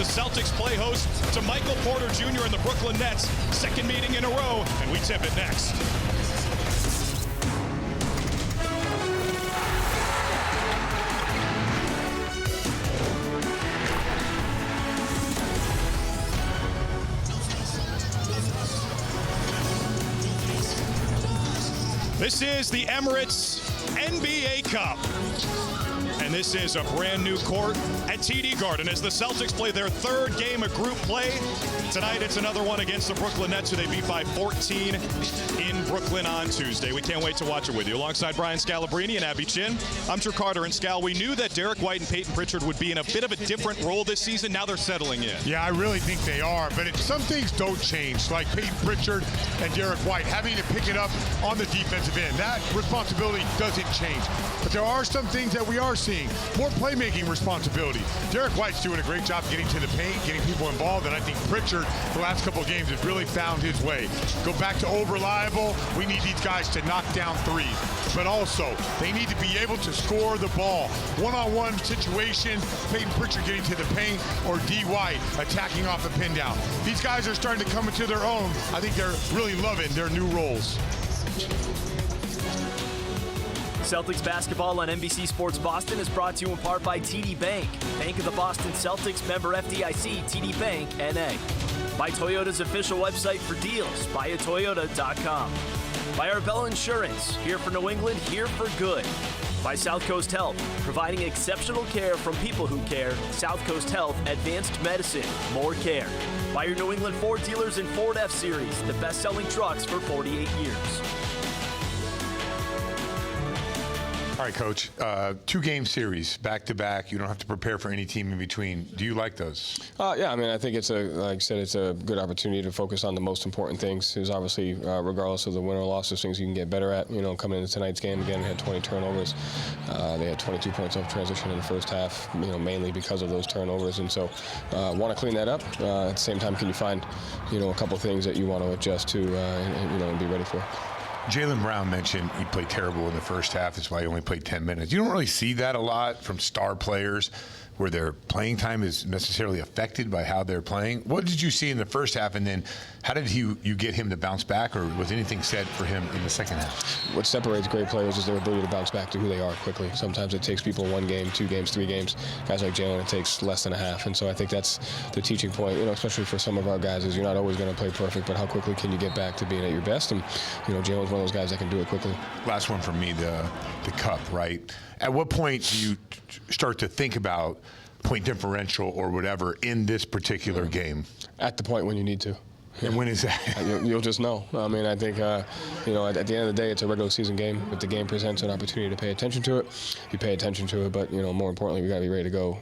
the Celtics play host to Michael Porter Jr. and the Brooklyn Nets. Second meeting in a row, and we tip it next. This is the Emirates NBA Cup. And this is a brand new court at TD Garden as the Celtics play their third game of group play. Tonight it's another one against the Brooklyn Nets, who they beat by 14 in Brooklyn on Tuesday. We can't wait to watch it with you. Alongside Brian Scalabrine and Abby Chin, I'm Drew Carter. And Scal, we knew that Derek White and Peyton Pritchard would be in a bit of a different role this season. Now they're settling in. Yeah, I really think they are, but some things don't change, like Peyton Pritchard and Derek White having to pick it up on the defensive end. That responsibility doesn't change. But there are some things that we are seeing. More playmaking responsibility. Derek White's doing a great job getting to the paint, getting people involved, and I think Pritchard, the last couple of games, has really found his way. Go back to over-reliable. We need these guys to knock down threes. But also, they need to be able to score the ball. One-on-one situation, Peyton Pritchard getting to the paint, or D. White attacking off the pin down. These guys are starting to come into their own. I think they're really loving their new roles. Celtics basketball on NBC Sports Boston is brought to you in part by TD Bank. Bank of the Boston Celtics, member FDIC, TD Bank, N.A. By Toyota's official website for deals, buyatoyota.com. By Arbella Insurance, here for New England, here for good. By South Coast Health, providing exceptional care from people who care. South Coast Health, advanced medicine, more care. By your New England Ford dealers and Ford F-Series, the best-selling trucks for 48 years. All right, Coach, two-game series, back-to-back. You don't have to prepare for any team in between. Do you like those? Yeah, I mean, I think it's like I said, it's a good opportunity to focus on the most important things. There's obviously, regardless of the win or loss, there's things you can get better at. You know, coming into tonight's game, again, we had 20 turnovers. They had 22 points off transition in the first half, you know, mainly because of those turnovers. And so want to clean that up. At the same time, can you find, you know, a couple things that you want to adjust to and be ready for? Jaylen Brown mentioned he played terrible in the first half. That's why he only played 10 minutes. You don't really see that a lot from star players where their playing time is necessarily affected by how they're playing. What did you see in the first half, and then how did you get him to bounce back, or was anything said for him in the second half? What separates great players is their ability to bounce back to who they are quickly. Sometimes it takes people 1 game, 2 games, 3 games. Guys like Jaylen, it takes less than a half, and so I think that's the teaching point, you know, especially for some of our guys, is you're not always going to play perfect, but how quickly can you get back to being at your best? And, you know, Jaylen's one of those guys that can do it quickly. Last one from me, the cup, right? At what point do you start to think about point differential or whatever in this particular game? At the point when you need to. And when is that? You'll just know. I mean, I think, you know, at the end of the day, it's a regular season game. If the game presents an opportunity to pay attention to it, you pay attention to it. But, you know, more importantly, we got to be ready to go,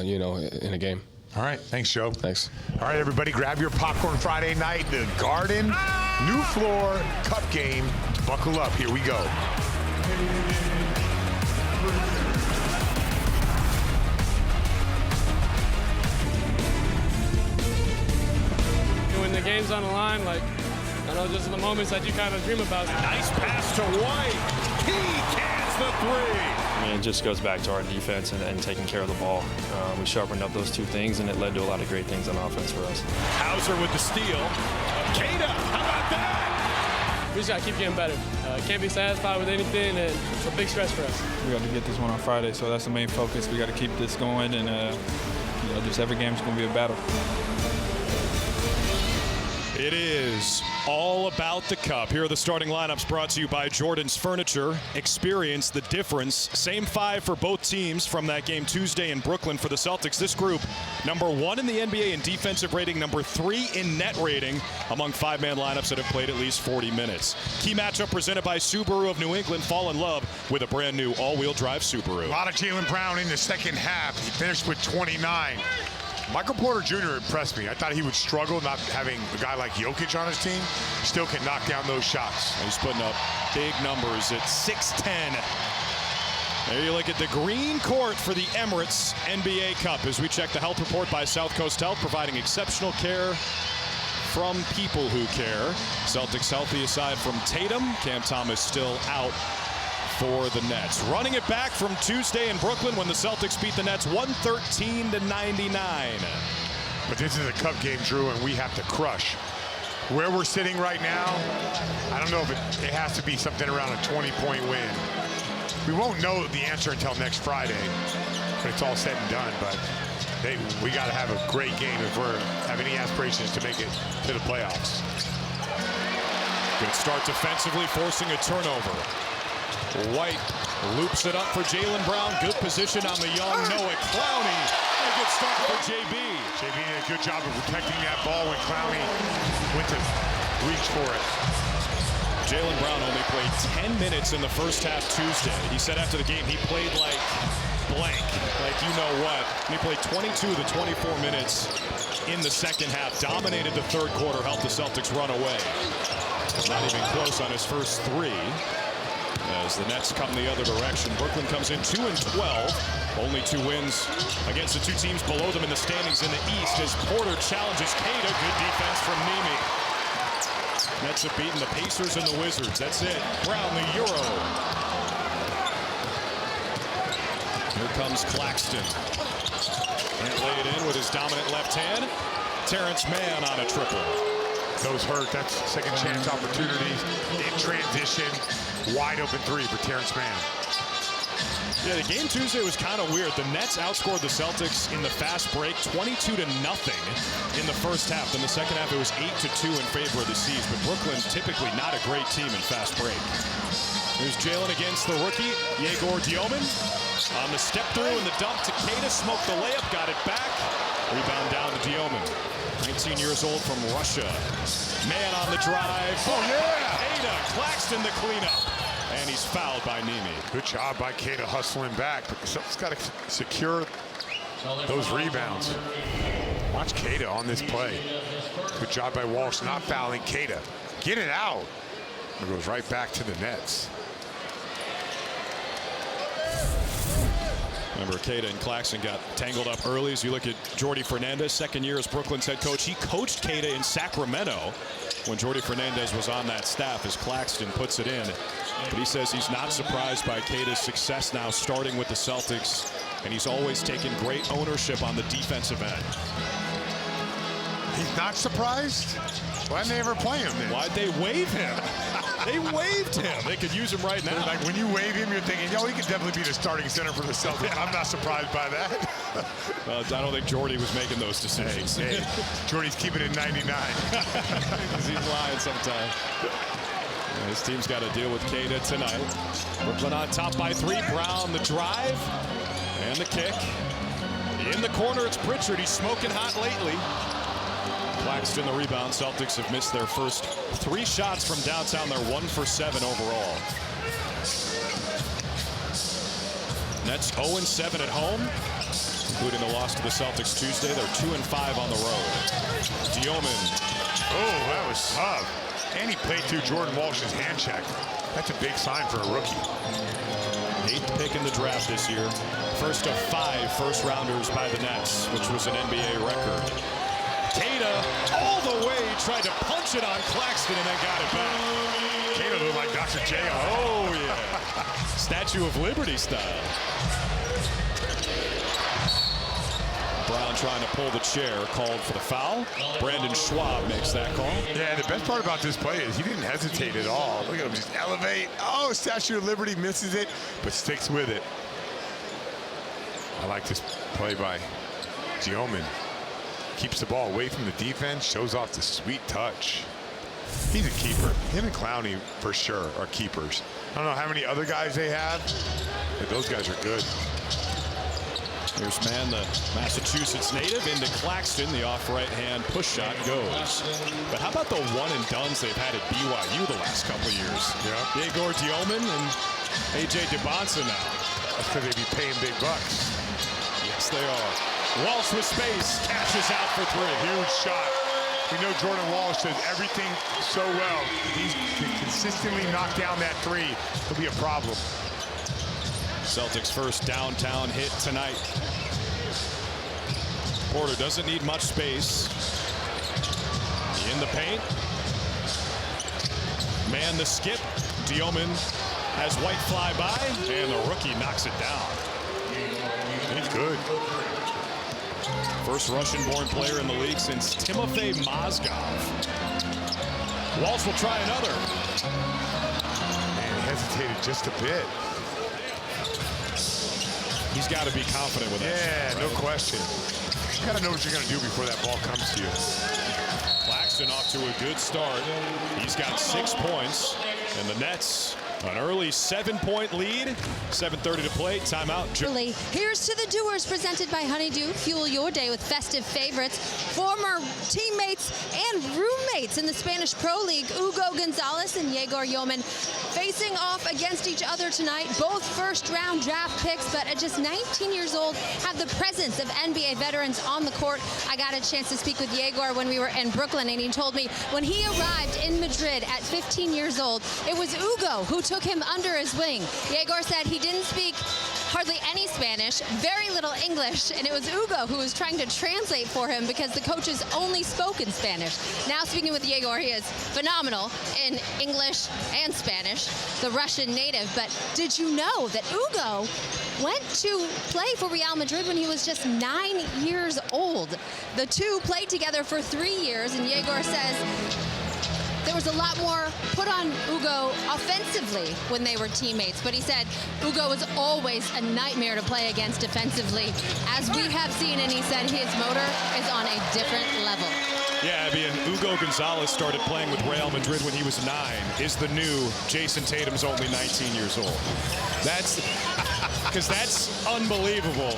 you know, in a game. All right. Thanks, Joe. Thanks. All right, everybody, grab your popcorn. Friday night, the Garden, new floor, cup game. Buckle up. Here we go. When the game's on the line, like, I know just the moments that you kind of dream about. Nice pass to White. He cans the three. I mean, it just goes back to our defense and taking care of the ball. We sharpened up those two things, and it led to a lot of great things on offense for us. Hauser with the steal. Cada, how about that? We just got to keep getting better. Can't be satisfied with anything, and it's a big stress for us. We got to get this one on Friday, so that's the main focus. We got to keep this going, and you know, just every game's going to be a battle. It is all about the cup. Here are the starting lineups brought to you by Jordan's Furniture. Experience the difference. Same 5 for both teams from that game Tuesday in Brooklyn for the Celtics. This group, number 1 in the NBA in defensive rating, number 3 in net rating among 5-man lineups that have played at least 40 minutes. Key matchup presented by Subaru of New England. Fall in love with a brand new all-wheel drive Subaru. A lot of Jaylen Brown in the second half. He finished with 29. Michael Porter Jr. impressed me. I thought he would struggle not having a guy like Jokic on his team. Still can knock down those shots. He's putting up big numbers at 6'10". There you look at the green court for the Emirates NBA Cup as we check the health report by South Coast Health, providing exceptional care from people who care. Celtics healthy aside from Tatum. Cam Thomas still out for the Nets. Running it back from Tuesday in Brooklyn when the Celtics beat the Nets 113-99. But this is a cup game, Drew, and we have to crush. Where we're sitting right now, I don't know if it has to be something around a 20-point win. We won't know the answer until next Friday when it's all said and done, but we got to have a great game if we have any aspirations to make it to the playoffs. Good start defensively, forcing a turnover. White loops it up for Jaylen Brown. Good position on the young Noah Clowney. A good start for JB. JB did a good job of protecting that ball when Clowney went to reach for it. Jaylen Brown only played 10 minutes in the first half Tuesday. He said after the game he played like blank, like you know what. And he played 22 to 24 minutes in the second half. Dominated the third quarter, helped the Celtics run away. Not even close on his first three. As the Nets come the other direction, Brooklyn comes in 2-12. Only 2 wins against the 2 teams below them in the standings in the East as Porter challenges Queta. Good defense from Nimi. Nets have beaten the Pacers and the Wizards. That's it. Brown, the Euro. Here comes Claxton. Can't lay it in with his dominant left hand. Terrence Mann on a triple. Those hurt. That's second chance opportunities in transition. Wide open 3 for Terrence Mann. Yeah, the game Tuesday was kind of weird. The Nets outscored the Celtics in the fast break 22-0 in the first half. In the second half, it was 8-2 in favor of the C's. But Brooklyn, typically not a great team in fast break. There's Jaylen against the rookie, Yegor Dioman. On the step through and the dump to Queta, smoked the layup, got it back. Rebound down to Dioman. 19 years old from Russia. Man on the drive. Oh, yeah! Queta, Claxton the cleanup. And he's fouled by Nimi. Good job by Queta hustling back, but Celtics got to secure those rebounds. Watch Queta on this play. Good job by Walsh not fouling Queta. Get it out. It goes right back to the Nets. Remember, Queta and Claxton got tangled up early. As you look at Jordi Fernandez, second year as Brooklyn's head coach. He coached Queta in Sacramento when Jordi Fernandez was on that staff as Claxton puts it in. But he says he's not surprised by Queta's success now starting with the Celtics, and he's always taken great ownership on the defensive end. He's not surprised? Why'd they ever play him then? Why'd they waive him? They waived him. They could use him right now. Like when you waive him, you're thinking, yo, he could definitely be the starting center for the Celtics. I'm not surprised by that. I don't think Jordi was making those decisions. Hey, Jordi's keeping it 99. Because he's lying sometimes. His team's got to deal with Queta tonight. Brooklyn on top by 3. Brown the drive and the kick. In the corner, it's Pritchard. He's smoking hot lately. Claxton the rebound. Celtics have missed their first 3 shots from downtown. They're 1 for 7 overall. Nets 0-7 at home, including the loss to the Celtics Tuesday. They're 2-5 on the road. Dioman. Oh, that was tough. And he played through Jordan Walsh's hand check. That's a big sign for a rookie. 8th pick in the draft this year. First of 5 first-rounders by the Nets, which was an NBA record. Queta all the way tried to punch it on Claxton and then got it back. Queta looked like Dr. J. Oh, yeah. Statue of Liberty style. Brown trying to pull the chair, called for the foul. Brandon Schwab makes that call. Yeah, the best part about this play is he didn't hesitate at all. Look at him just elevate. Oh, Statue of Liberty misses it, but sticks with it. I like this play by Dioman. Keeps the ball away from the defense, shows off the sweet touch. He's a keeper. Him and Clowney, for sure, are keepers. I don't know how many other guys they have, but those guys are good. Here's Mann, the Massachusetts native, into Claxton. The off right-hand push shot goes. But how about the one-and-dones they've had at BYU the last couple of years? Yeah. Yegor Dioman and A.J. DeBonsa now. That's because they be paying big bucks. Yes, they are. Walsh with space, cashes out for 3. Huge shot. We know Jordan Walsh does everything so well. He can consistently knock down that 3. It'll be a problem. Celtics' first downtown hit tonight. Porter doesn't need much space. In the paint. Man the skip. Dioman has White fly by, and the rookie knocks it down. He's good. First Russian-born player in the league since Timofey Mozgov. Walsh will try another. Man, hesitated just a bit. He's got to be confident with that. Yeah, no question. You got to know what you're going to do before that ball comes to you. Claxton off to a good start. He's got 6 points, and the Nets an early 7-point lead. 7:30 to play. Timeout. Here's to the doers, presented by Honeydew. Fuel your day with festive favorites. Former teammates and roommates in the Spanish Pro League, Hugo Gonzalez and Yegor Yomin, facing off against each other tonight. Both first-round draft picks, but at just 19 years old, have the presence of NBA veterans on the court. I got a chance to speak with Yegor when we were in Brooklyn, and he told me when he arrived in Madrid at 15 years old, it was Hugo who took him under his wing. Yegor said he didn't speak hardly any Spanish, very little English, and it was Hugo who was trying to translate for him because the coaches only spoke in Spanish. Now speaking with Yegor, he is phenomenal in English and Spanish, the Russian native. But did you know that Hugo went to play for Real Madrid when he was just 9 years old? The two played together for 3 years, and Yegor says there was a lot more put on Hugo offensively when they were teammates, but he said Hugo was always a nightmare to play against defensively, as we have seen, and he said his motor is on a different level. Yeah, I mean, Hugo Gonzalez started playing with Real Madrid when he was 9, is the new Jayson Tatum's only 19 years old. That's because that's unbelievable.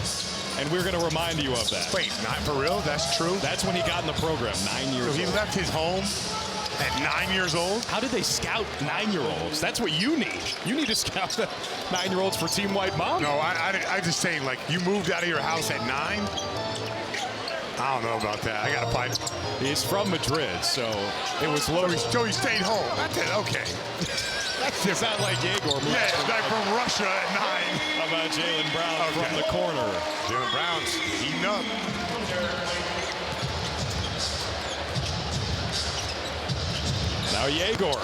And we're going to remind you of that. Wait, not for real? That's true? That's when he got in the program, 9 years old. So he left his home at 9 years old? How did they scout 9-year-olds? That's what you need. You need to scout 9-year-olds for Team White Mom. No, I just saying, like, you moved out of your house at 9? I don't know about that. I got to find it. He's from Madrid, so it was low. So he stayed home. That's it. Okay. It's not like Yegor moved like from Russia at 9. How about Jaylen Brown from the corner? Jaylen Brown's heating up. Now Yegor.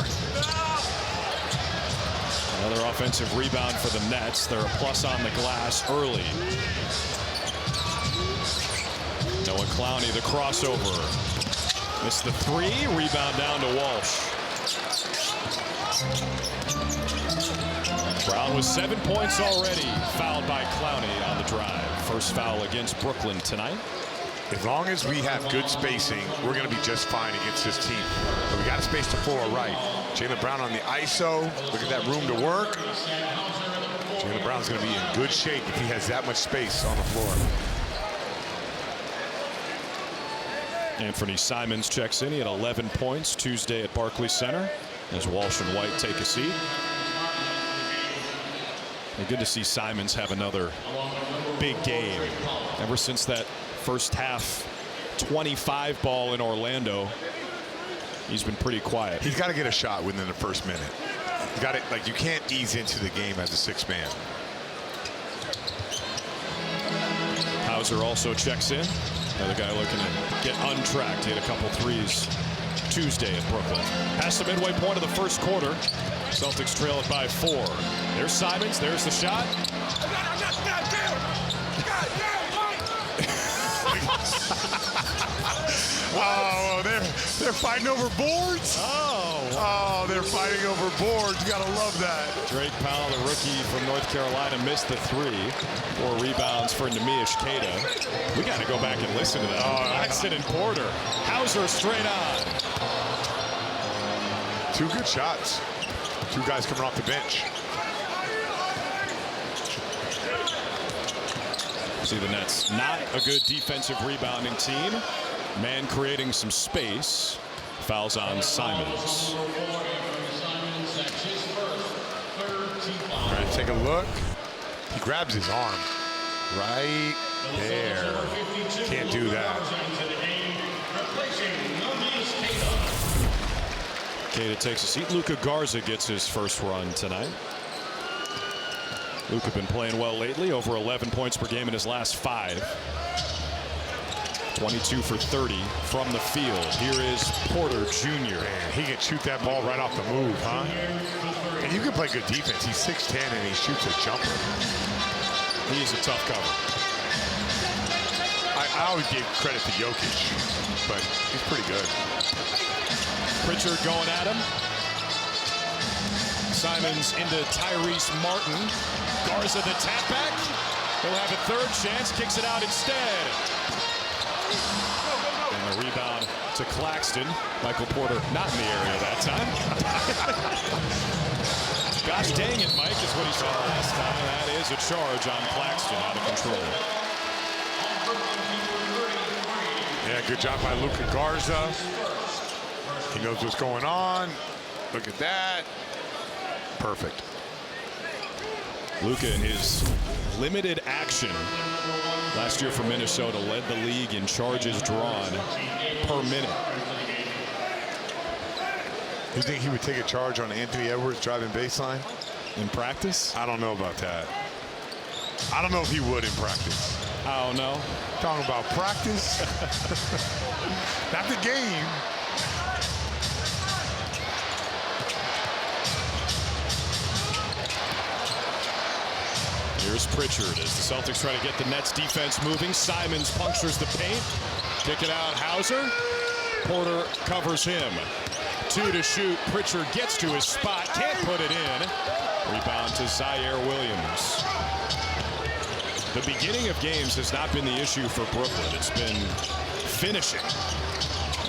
Another offensive rebound for the Nets. They're a plus on the glass early. Noah Clowney, the crossover. Missed the 3. Rebound down to Walsh. Brown with 7 points already. Fouled by Clowney on the drive. First foul against Brooklyn tonight. As long as we have good spacing, we're going to be just fine against this team. But we got to space the floor right. Jaylen Brown on the ISO. Look at that room to work. Jaylen Brown's going to be in good shape if he has that much space on the floor. Anthony Simons checks in. He had 11 points Tuesday at Barclays Center as Walsh and White take a seat. And good to see Simons have another big game. Ever since that first half 25 ball in Orlando, he's been pretty quiet. He's got to get a shot within the first minute. You got it. Like, you can't ease into the game as a 6-man. Hauser also checks in. Another guy looking to get untracked. He had a couple threes Tuesday at Brooklyn. Past the midway point of the first quarter, Celtics trail it by 4. There's Simons. There's the shot. Oh, they're fighting over boards. Oh, they're fighting over boards. You gotta love that. Drake Powell, the rookie from North Carolina, missed the 3. 4 rebounds for Neemias Queta. We got to go back and listen to that. Claxton and Porter. Hauser straight on. 2 good shots. 2 guys coming off the bench. See the Nets, not a good defensive rebounding team. Man creating some space. Fouls on Simons. All right, take a look. He grabs his arm right there. Can't do that. Queta takes a seat. Luka Garza gets his first run tonight. Luka been playing well lately, over 11 points per game in his last 5. 22 for 30 from the field. Here is Porter Jr. Man, he can shoot that ball right off the move, huh? And you can play good defense. He's 6'10" and he shoots a jumper. He is a tough cover. I I always gave credit to Jokic, but he's pretty good. Pritchard going at him. Simons into Tyrese Martin. Garza the tap back. He'll have a third chance. Kicks it out instead. And the rebound to Claxton. Michael Porter not in the area that time. Gosh dang it, Mike, is what he saw last time. That is a charge on Claxton, out of control. Yeah, good job by Luka Garza. He knows what's going on. Look at that. Perfect. Luka in his limited action last year for Minnesota led the league in charges drawn per minute. You think he would take a charge on Anthony Edwards driving baseline? In practice? I don't know about that. I don't know if he would in practice. I don't know. Talking about practice. Not the game. Here's Pritchard as the Celtics try to get the Nets defense moving. Simons punctures the paint. Kick it out, Hauser. Porter covers him. 2 to shoot. Pritchard gets to his spot. Can't put it in. Rebound to Zaire Williams. The beginning of games has not been the issue for Brooklyn. It's been finishing.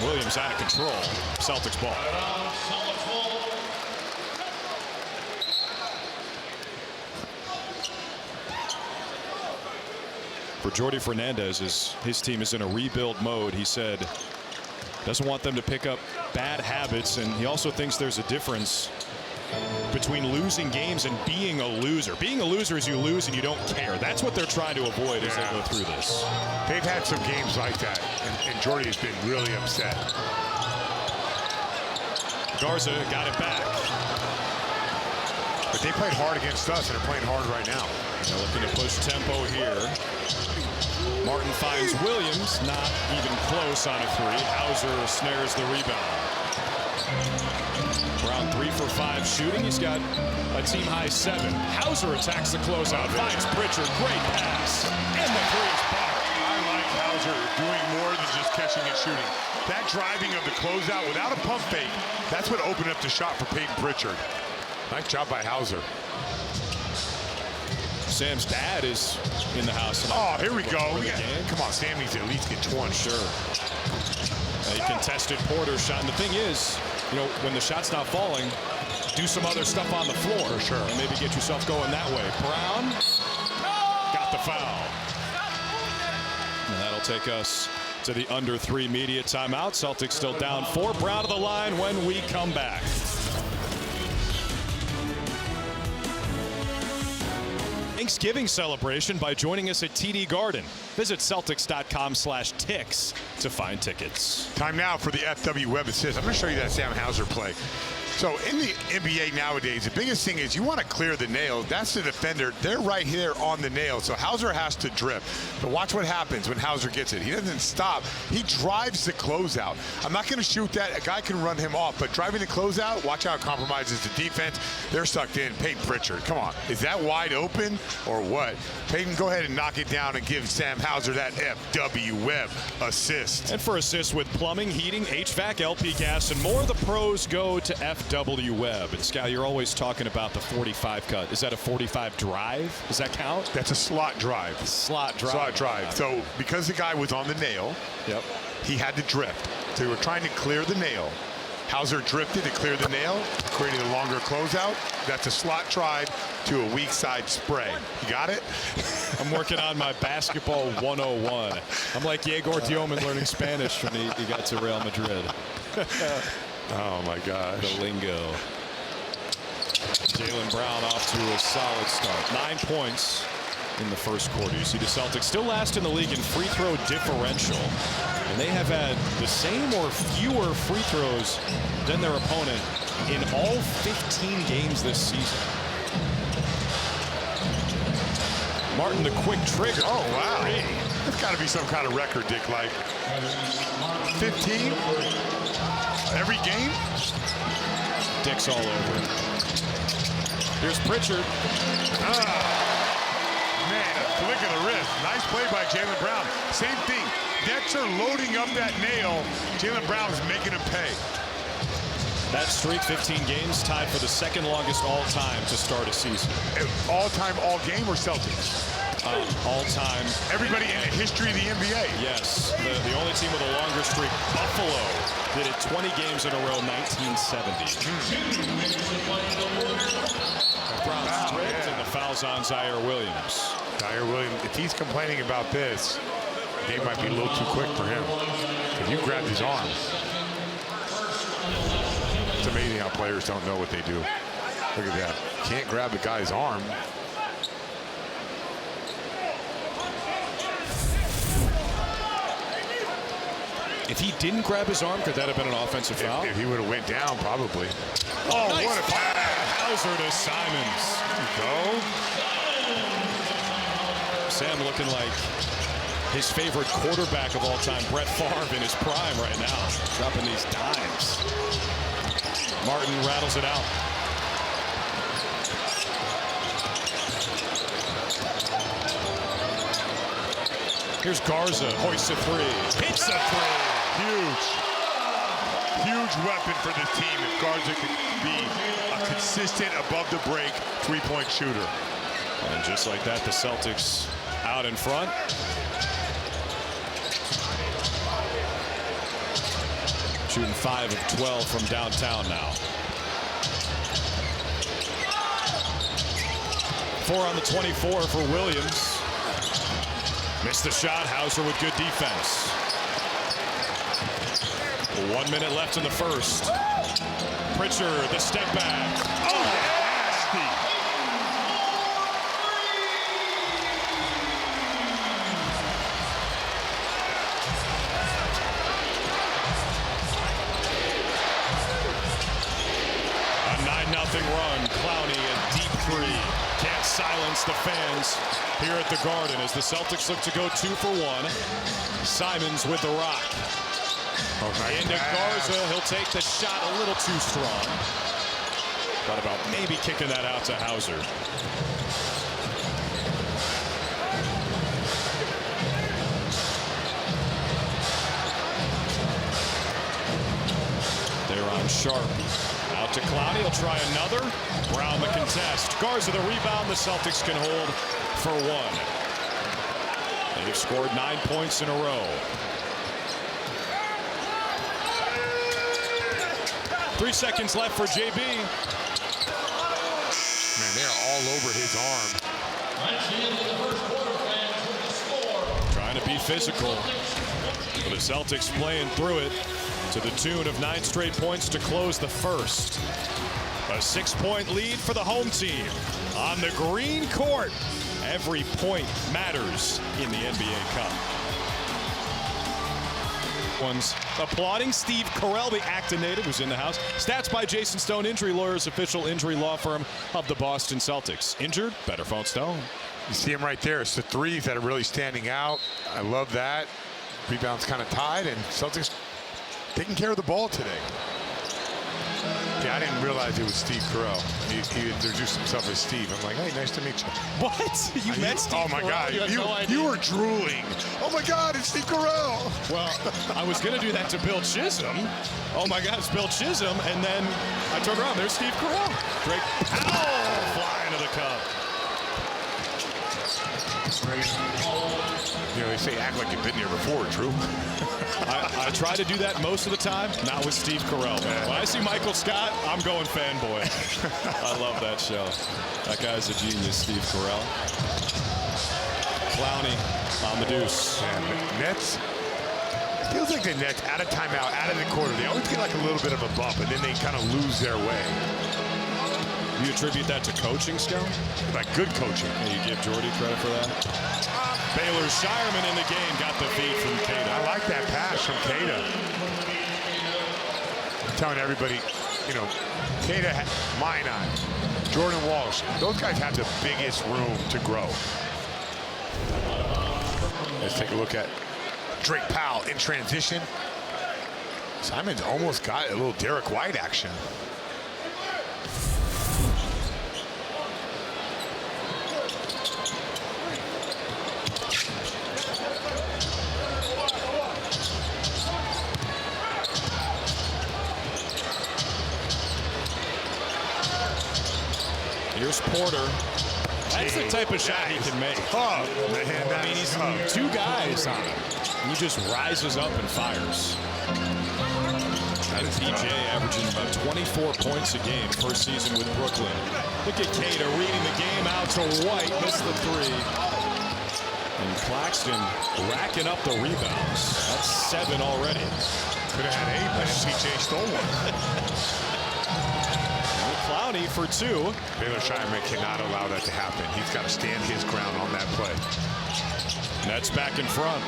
Williams out of control. Celtics ball. For Jordi Fernandez, his team is in a rebuild mode. He said doesn't want them to pick up bad habits, and he also thinks there's a difference between losing games and being a loser. Being a loser is you lose and you don't care. That's what they're trying to avoid as they go through this. They've had some games like that, and Jordi has been really upset. Garza got it back. But they played hard against us, and they're playing hard right now. They're looking to push tempo here. Martin finds Williams, not even close on a three. Hauser snares the rebound. Brown 3 for 5 shooting. He's got a team high 7. Hauser attacks the closeout, finds Pritchard. Great pass. And the three is blocked. I like Hauser doing more than just catching and shooting. That driving of the closeout without a pump fake, that's what opened up the shot for Peyton Pritchard. Nice job by Hauser. Sam's dad is in the house. Oh, here we go. Come on, Sam needs to at least get 20. Sure. He contested Porter's shot. And the thing is, you know, when the shot's not falling, do some other stuff on the floor. For sure. And maybe get yourself going that way. Brown got the foul. And that'll take us to the under 3 media timeout. Celtics still down 4. Brown to the line when we come back. Thanksgiving celebration by joining us at TD Garden. Visit Celtics.com/ticks to find tickets. Time now for the FW Web assist. I'm going to show you that Sam Hauser play. So in the NBA nowadays, the biggest thing is you want to clear the nail. That's the defender. They're right here on the nail. So Hauser has to drip. But watch what happens when Hauser gets it. He doesn't stop. He drives the closeout. I'm not going to shoot that. A guy can run him off. But driving the closeout, watch how it compromises the defense. They're sucked in. Peyton Pritchard, come on. Is that wide open or what? Peyton, go ahead and knock it down and give Sam Hauser that FW Web assist. And for assists with plumbing, heating, HVAC, LP gas, and more, the pros go to FW Web. And Scal, you're always talking about the 45 cut. Is that a 45 drive? Does that count? That's a slot drive. Slot drive. Slot drive. So because the guy was on the nail, yep, he had to drift. So they were trying to clear the nail. Hauser drifted to clear the nail, creating a longer closeout. That's a slot drive to a weak side spray. You got it? I'm working on my basketball 101. I'm like Yegor Dioman learning Spanish when he got to Real Madrid. Oh my gosh. The lingo. Jaylen Brown off to a solid start. 9 points in the first quarter. You see the Celtics still last in the league in free throw differential. And they have had the same or fewer free throws than their opponent in all 15 games this season. Martin, the quick trigger. Oh, wow. That's got to be some kind of record, Dick. Like 15 every game? Dick's all over it. Here's Pritchard. Man, a flick of the wrist. Nice play by Jaylen Brown. Same thing. Nets are loading up that nail. Jaylen Brown is making him pay. That streak, 15 games, tied for the second longest all-time to start a season. All-time, all-game, or Celtics? All-time. Everybody in the history of the NBA. Yes, the only team with a longer streak, Buffalo, did it 20 games in a row, 1970. Brown stripped, and the foul's on Zaire Williams. Zaire Williams, if he's complaining about this, the game might be a little too quick for him. If you grab his arm. It's amazing how players don't know what they do. Look at that. Can't grab the guy's arm. If he didn't grab his arm, could that have been an offensive foul? If he would have went down, probably. Oh, nice. What a pass. Hauser to Simons. Go. Sam looking like his favorite quarterback of all time, Brett Favre, in his prime right now. Dropping these dimes. Martin rattles it out. Here's Garza, hoists a three. Hits a three. Huge weapon for this team if Garza could be a consistent, above-the-break three-point shooter. And just like that, the Celtics out in front. Shooting 5 of 12 from downtown now. 4 on the 24 for Williams. Missed the shot. Hauser with good defense. 1 minute left in the first. Pritchard, the step back. Oh, nasty. A 9-0 run. Clowney, a deep three. Can't silence the fans here at the Garden as the Celtics look to go 2 for 1. Simons with the rock. Into Garza, he'll take the shot a little too strong. Thought about maybe kicking that out to Hauser. They're on Sharp. Out to Clowney, he'll try another. Brown the contest. Garza the rebound, the Celtics can hold for 1. They've scored 9 points in a row. 3 seconds left for JB. Man, they're all over his arm. Trying to be physical. But the Celtics playing through it to the tune of 9 straight points to close the first. A 6-point lead for the home team on the green court. Every point matters in the NBA Cup. One's applauding Steve Carell, the Actinated, who's in the house. Stats by Jason Stone, injury lawyers, official injury law firm of the Boston Celtics. Injured? Better phone Stone. You see him right there. It's the threes that are really standing out. I love that. Rebounds kind of tied, and Celtics taking care of the ball today. Yeah, I didn't realize it was Steve Carell. He introduced himself as Steve. I'm like, hey, nice to meet you. What? You met Steve Oh, my Carell? God. You were drooling. Oh, my God, it's Steve Carell. Well, I was going to do that to Bill Chisholm. Oh, my God, it's Bill Chisholm. And then I turned around. There's Steve Carell. Drake Powell flying to the cup. You know, they say act like you've been here before, Drew. I try to do that most of the time, not with Steve Carell. Man. When I see Michael Scott, I'm going fanboy. I love that show. That guy's a genius, Steve Carell. Clowney on the deuce. And the Nets, it feels like the Nets, out of timeout, out of the quarter, they always get like a little bit of a bump, and then they kind of lose their way. You attribute that to coaching, Scout? Like good coaching. And you give Jordy credit for that? Baylor Shireman in the game, got the feed from Cada. I like that pass from Cada. I'm telling everybody, you know, Cada, Minot, Jordan Walsh, those guys have the biggest room to grow. Let's take a look at Drake Powell in transition. Simons almost got a little Derek White action. Here's Porter. That's the type of shot he can make. Oh, man, I mean, he's two guys on him. He just rises up and fires. And DJ averaging about 24 points a game first season with Brooklyn. Look at Cater reading the game out to White. Missed the three. And Claxton racking up the rebounds. That's 7 already. Could have had 8, but PJ stole one. Clowney for 2. Baylor Shireman cannot allow that to happen. He's got to stand his ground on that play. Nets back in front.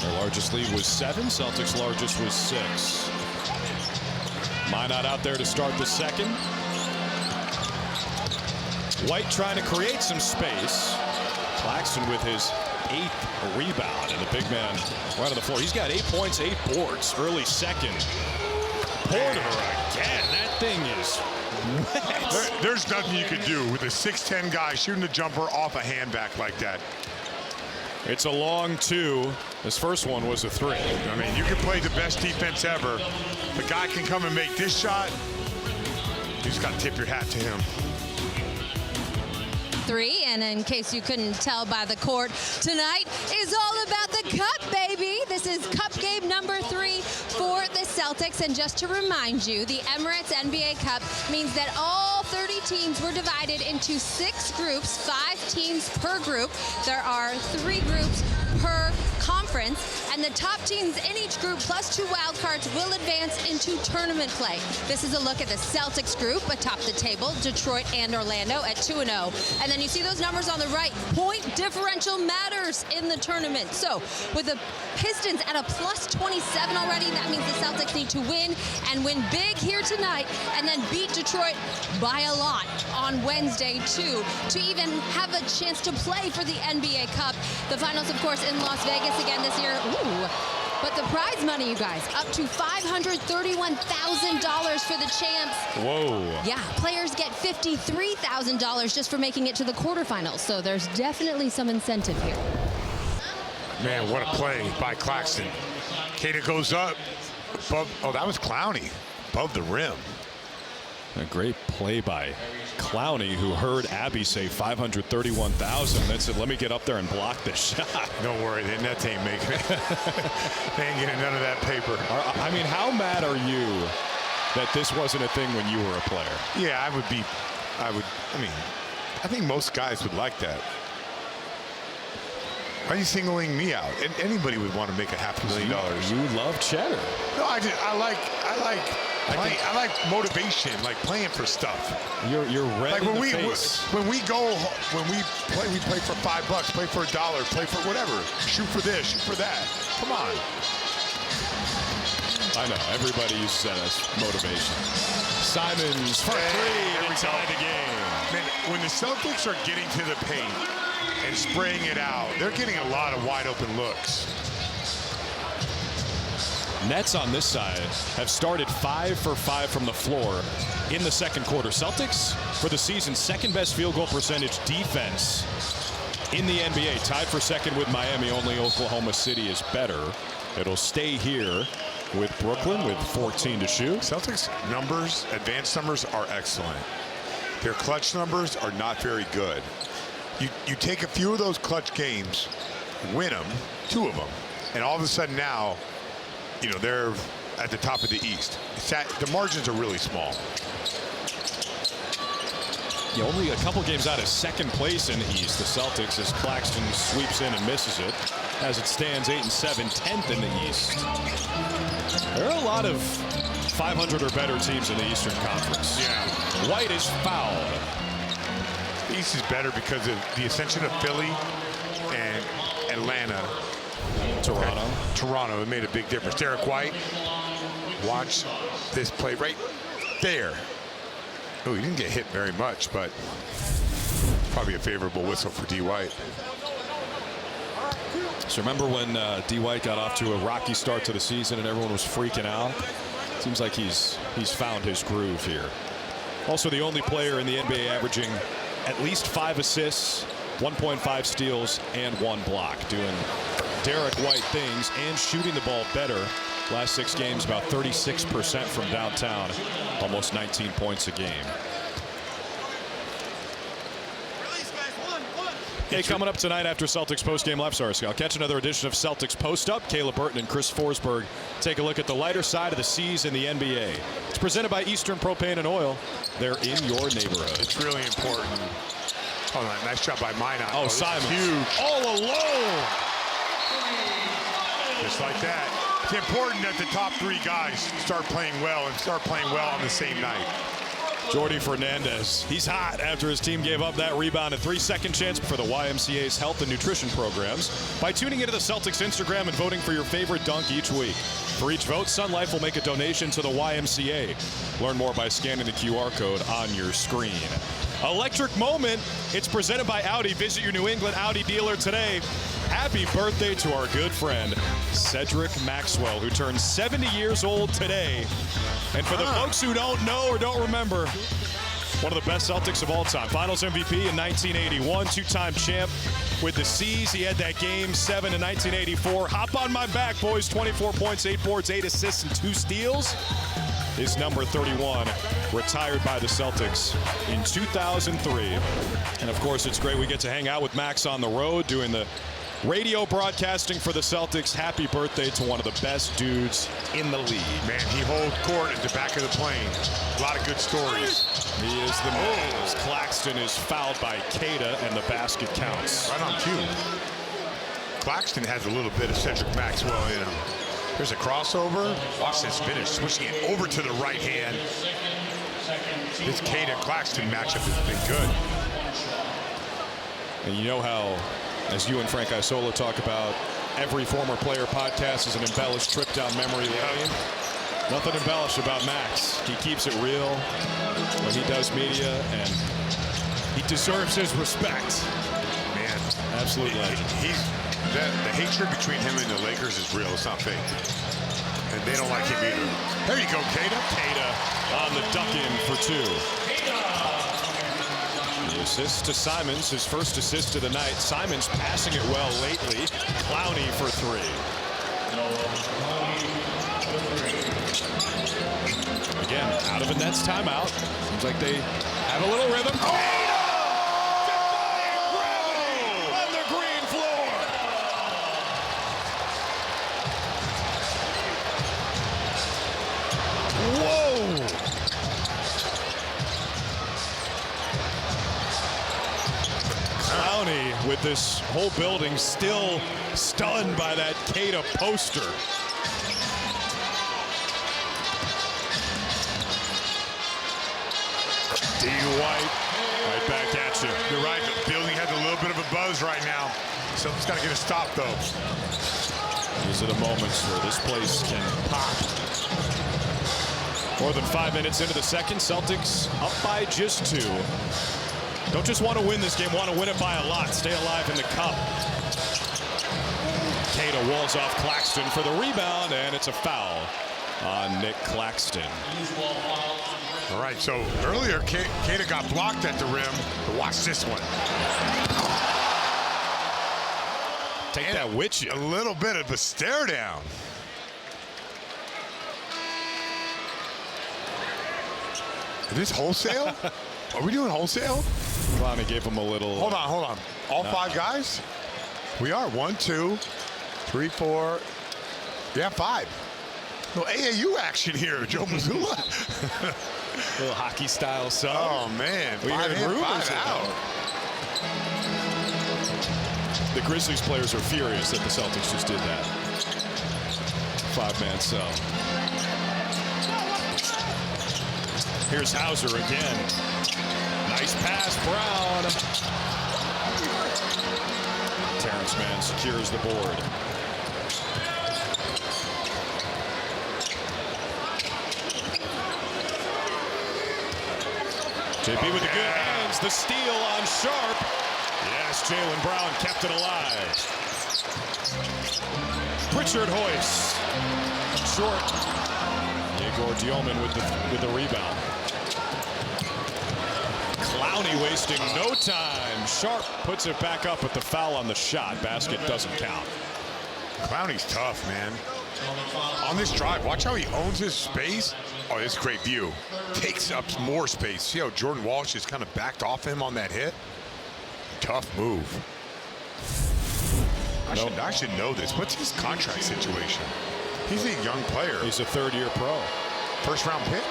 Their largest lead was 7. Celtics' largest was 6. Minot out there to start the second. White trying to create some space. Claxton with his 8th rebound, and the big man right on the floor. He's got 8 points, 8 boards. Early second. Porter again. That thing is wet. There's nothing you could do with a 6'10" guy shooting the jumper off a handback like that. It's a long 2. This first one was a 3. I mean, you can play the best defense ever. The guy can come and make this shot. You just got to tip your hat to him. 3, and in case you couldn't tell by the court, tonight is all about the cup, baby. This is cup game number 3 for the Celtics, and just to remind you, the Emirates NBA Cup means that all 30 teams were divided into 6 groups, 5 teams per group. There are 3 groups per conference, and the top teams in each group plus 2 wild cards will advance into tournament play. This is a look at the Celtics group atop the table, Detroit and Orlando at 2-0. And then you see those numbers on the right. Point differential matters in the tournament. So with the Pistons at a plus 27 already, that means the Celtics need to win and win big here tonight, and then beat Detroit by a lot on Wednesday too, to even have a chance to play for the NBA Cup. The finals, of course, in Las Vegas again this year. Ooh. But the prize money, you guys, up to $531,000 for the champs. Whoa. Yeah, players get $53,000 just for making it to the quarterfinals. So there's definitely some incentive here. Man, what a play by Claxton. Cater goes up above. Oh, that was Clowney above the rim. A great play by Clowney, who heard Abby say 531,000. That said, let me get up there and block this shot. Don't worry, the Nets ain't making it. They ain't getting none of that paper. I mean, how mad are you that this wasn't a thing when you were a player? Yeah, I think most guys would like that. Why are you singling me out? And anybody would want to make $500,000. You love cheddar. No, I like motivation, like playing for stuff. You're red like in when the we face. when we play for $5, play for $1, play for whatever. Shoot for this, shoot for that. Come on. I know, everybody uses that as motivation. Simons for 3 to tie the game. Man, when the Celtics are getting to the paint and spraying it out, they're getting a lot of wide open looks. Nets on this side have started 5 for 5 from the floor in the second quarter. Celtics, for the season, second best field goal percentage defense in the NBA. Tied for second with Miami. Only Oklahoma City is better. It'll stay here with Brooklyn with 14 to shoot. Celtics numbers, advanced numbers, are excellent. Their clutch numbers are not very good. You take a few of those clutch games, win them, 2 of them, and all of a sudden now, you know, they're at the top of the East. The margins are really small. Yeah, only a couple games out of second place in the East, the Celtics, as Claxton sweeps in and misses it. As it stands 8-7, 10th in the East. There are a lot of 500 or better teams in the Eastern Conference. Yeah. White is fouled. The East is better because of the ascension of Philly and Atlanta. Toronto, it made a big difference. Derek White, watch this play right there. Oh, he didn't get hit very much, but probably a favorable whistle for D. White. So remember when D. White got off to a rocky start to the season and everyone was freaking out? Seems like he's found his groove here. Also the only player in the NBA averaging at least 5 assists, 1.5 steals, and 1 block. Doing Derek White things and shooting the ball better. Last 6 games, about 36% from downtown, almost 19 points a game. Hey, coming up tonight after Celtics postgame live, sorry, Scott, catch another edition of Celtics Post Up. Caleb Burton and Chris Forsberg take a look at the lighter side of the seas in the NBA. It's presented by Eastern Propane and Oil. They're in your neighborhood. It's really important. Oh, nice job by Minot. Oh, Simon. Huge. All alone. Just like that. It's important that the top 3 guys start playing well and start playing well on the same night. Jordy Fernandez, he's hot after his team gave up that rebound. A 3-second chance for the YMCA's health and nutrition programs by tuning into the Celtics Instagram and voting for your favorite dunk each week. For each vote, Sun Life will make a donation to the YMCA. Learn more by scanning the QR code on your screen. Electric moment. It's presented by Audi. Visit your New England Audi dealer today. Happy birthday to our good friend, Cedric Maxwell, who turned 70 years old today. And for the folks who don't know or don't remember, one of the best Celtics of all time. Finals MVP in 1981, 2-time champ with the C's. He had that game 7 in 1984. Hop on my back, boys. 24 points, 8 boards, 8 assists, and 2 steals. His number 31, retired by the Celtics in 2003. And of course, it's great we get to hang out with Max on the road doing the radio broadcasting for the Celtics. Happy birthday to one of the best dudes in the league. Man, he holds court at the back of the plane. A lot of good stories. He is the man. As Claxton is fouled by Queta and the basket counts. Right on cue. Claxton has a little bit of Cedric Maxwell in him. There's a crossover. Watch this finish, switching it over to the right hand. This Queta-Claxton matchup has been good. And you know how, as you and Frank Isola talk about, every former player podcast is an embellished trip down memory lane. Nothing embellished about Max. He keeps it real when he does media, and he deserves his respect. Man, absolute legend. The hatred between him and the Lakers is real. It's not fake. And they don't like him either. There you go, Queta. Queta on the duck-in for 2. The assist to Simons, his first assist of the night. Simons passing it well lately. Clowney for 3. Again, out of the Nets timeout. Seems like they have a little rhythm. On the green floor. Whoa! Clowney with this whole building still stunned by that Queta poster. D. White, right back at you. You're right, the building has a little bit of a buzz right now. Something's got to get a stop, though. These are the moments where this place can pop. More than 5 minutes into the second, Celtics up by just 2. Don't just want to win this game, want to win it by a lot. Stay alive in the cup. Queta walls off Claxton for the rebound, and it's a foul on Nick Claxton. All right, so earlier, Queta got blocked at the rim, but watch this one. Take and that with you. A little bit of a stare down. Is this wholesale? Are we doing wholesale? Clowney gave him a little. Hold on. All 5 guys? We are 1, 2, 3, 4. Yeah, 5. No AAU action here, Joe Mazzulla. Little hockey style sub. Oh man, we heard rumors out. The Grizzlies players are furious that the Celtics just did that. 5-man sub. Here's Hauser again. Nice pass, Brown. Terrence Mann secures the board. JP with the good hands. The steal on Sharp. Yes, Jaylen Brown kept it alive. Pritchard hoists. Short. Yegor Dioman with the rebound. Clowney wasting no time. Sharp puts it back up with the foul on the shot. Basket doesn't count. Clowney's tough, man. On this drive, watch how he owns his space. Oh, this is a great view. Takes up more space. See how Jordan Walsh is kind of backed off him on that hit? Tough move. I should know this. What's his contract situation? He's a young player. He's a third-year pro. First-round pick?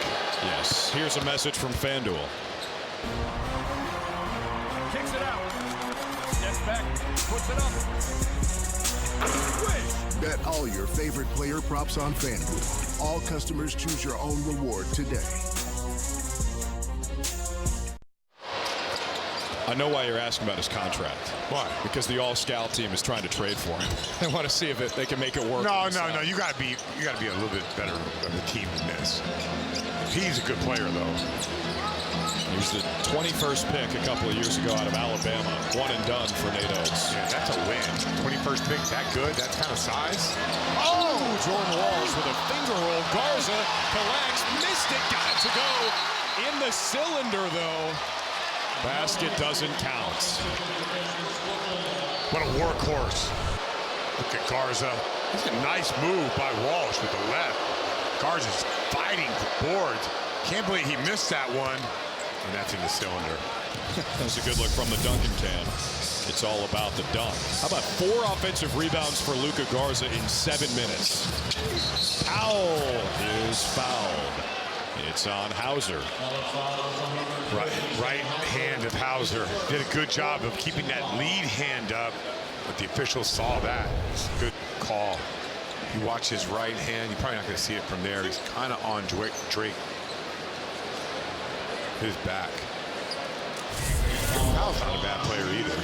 Yes. Here's a message from FanDuel. Kicks it out. Steps back. Puts it up. Swish. Bet all your favorite player props on FanDuel. All customers choose your own reward today. I know why you're asking about his contract. Why? Because the all-scout team is trying to trade for him. They want to see if they can make it work. No. You got to be a little bit better of a team than this. He's a good player, though. He was the 21st pick a couple of years ago out of Alabama. One and done for Nate Oates. Yeah, that's a win. 21st pick, that good? That kind of size? Oh! Jordan Walls with a finger roll. Garza collects, missed it, got it to go. In the cylinder, though. Basket doesn't count. What a workhorse. Look at Garza. It's a nice move by Walsh with the left. Garza's fighting for boards. Can't believe he missed that one. And that's in the cylinder. That was a good look from the Duncan can. It's all about the dunk. How about 4 offensive rebounds for Luka Garza in 7 minutes? Powell is fouled. It's on Hauser. Right hand of Hauser. Did a good job of keeping that lead hand up, but the officials saw that. Good call. You watch his right hand, you're probably not going to see it from there. He's kind of on Drake. His back. Powell's not a bad player either.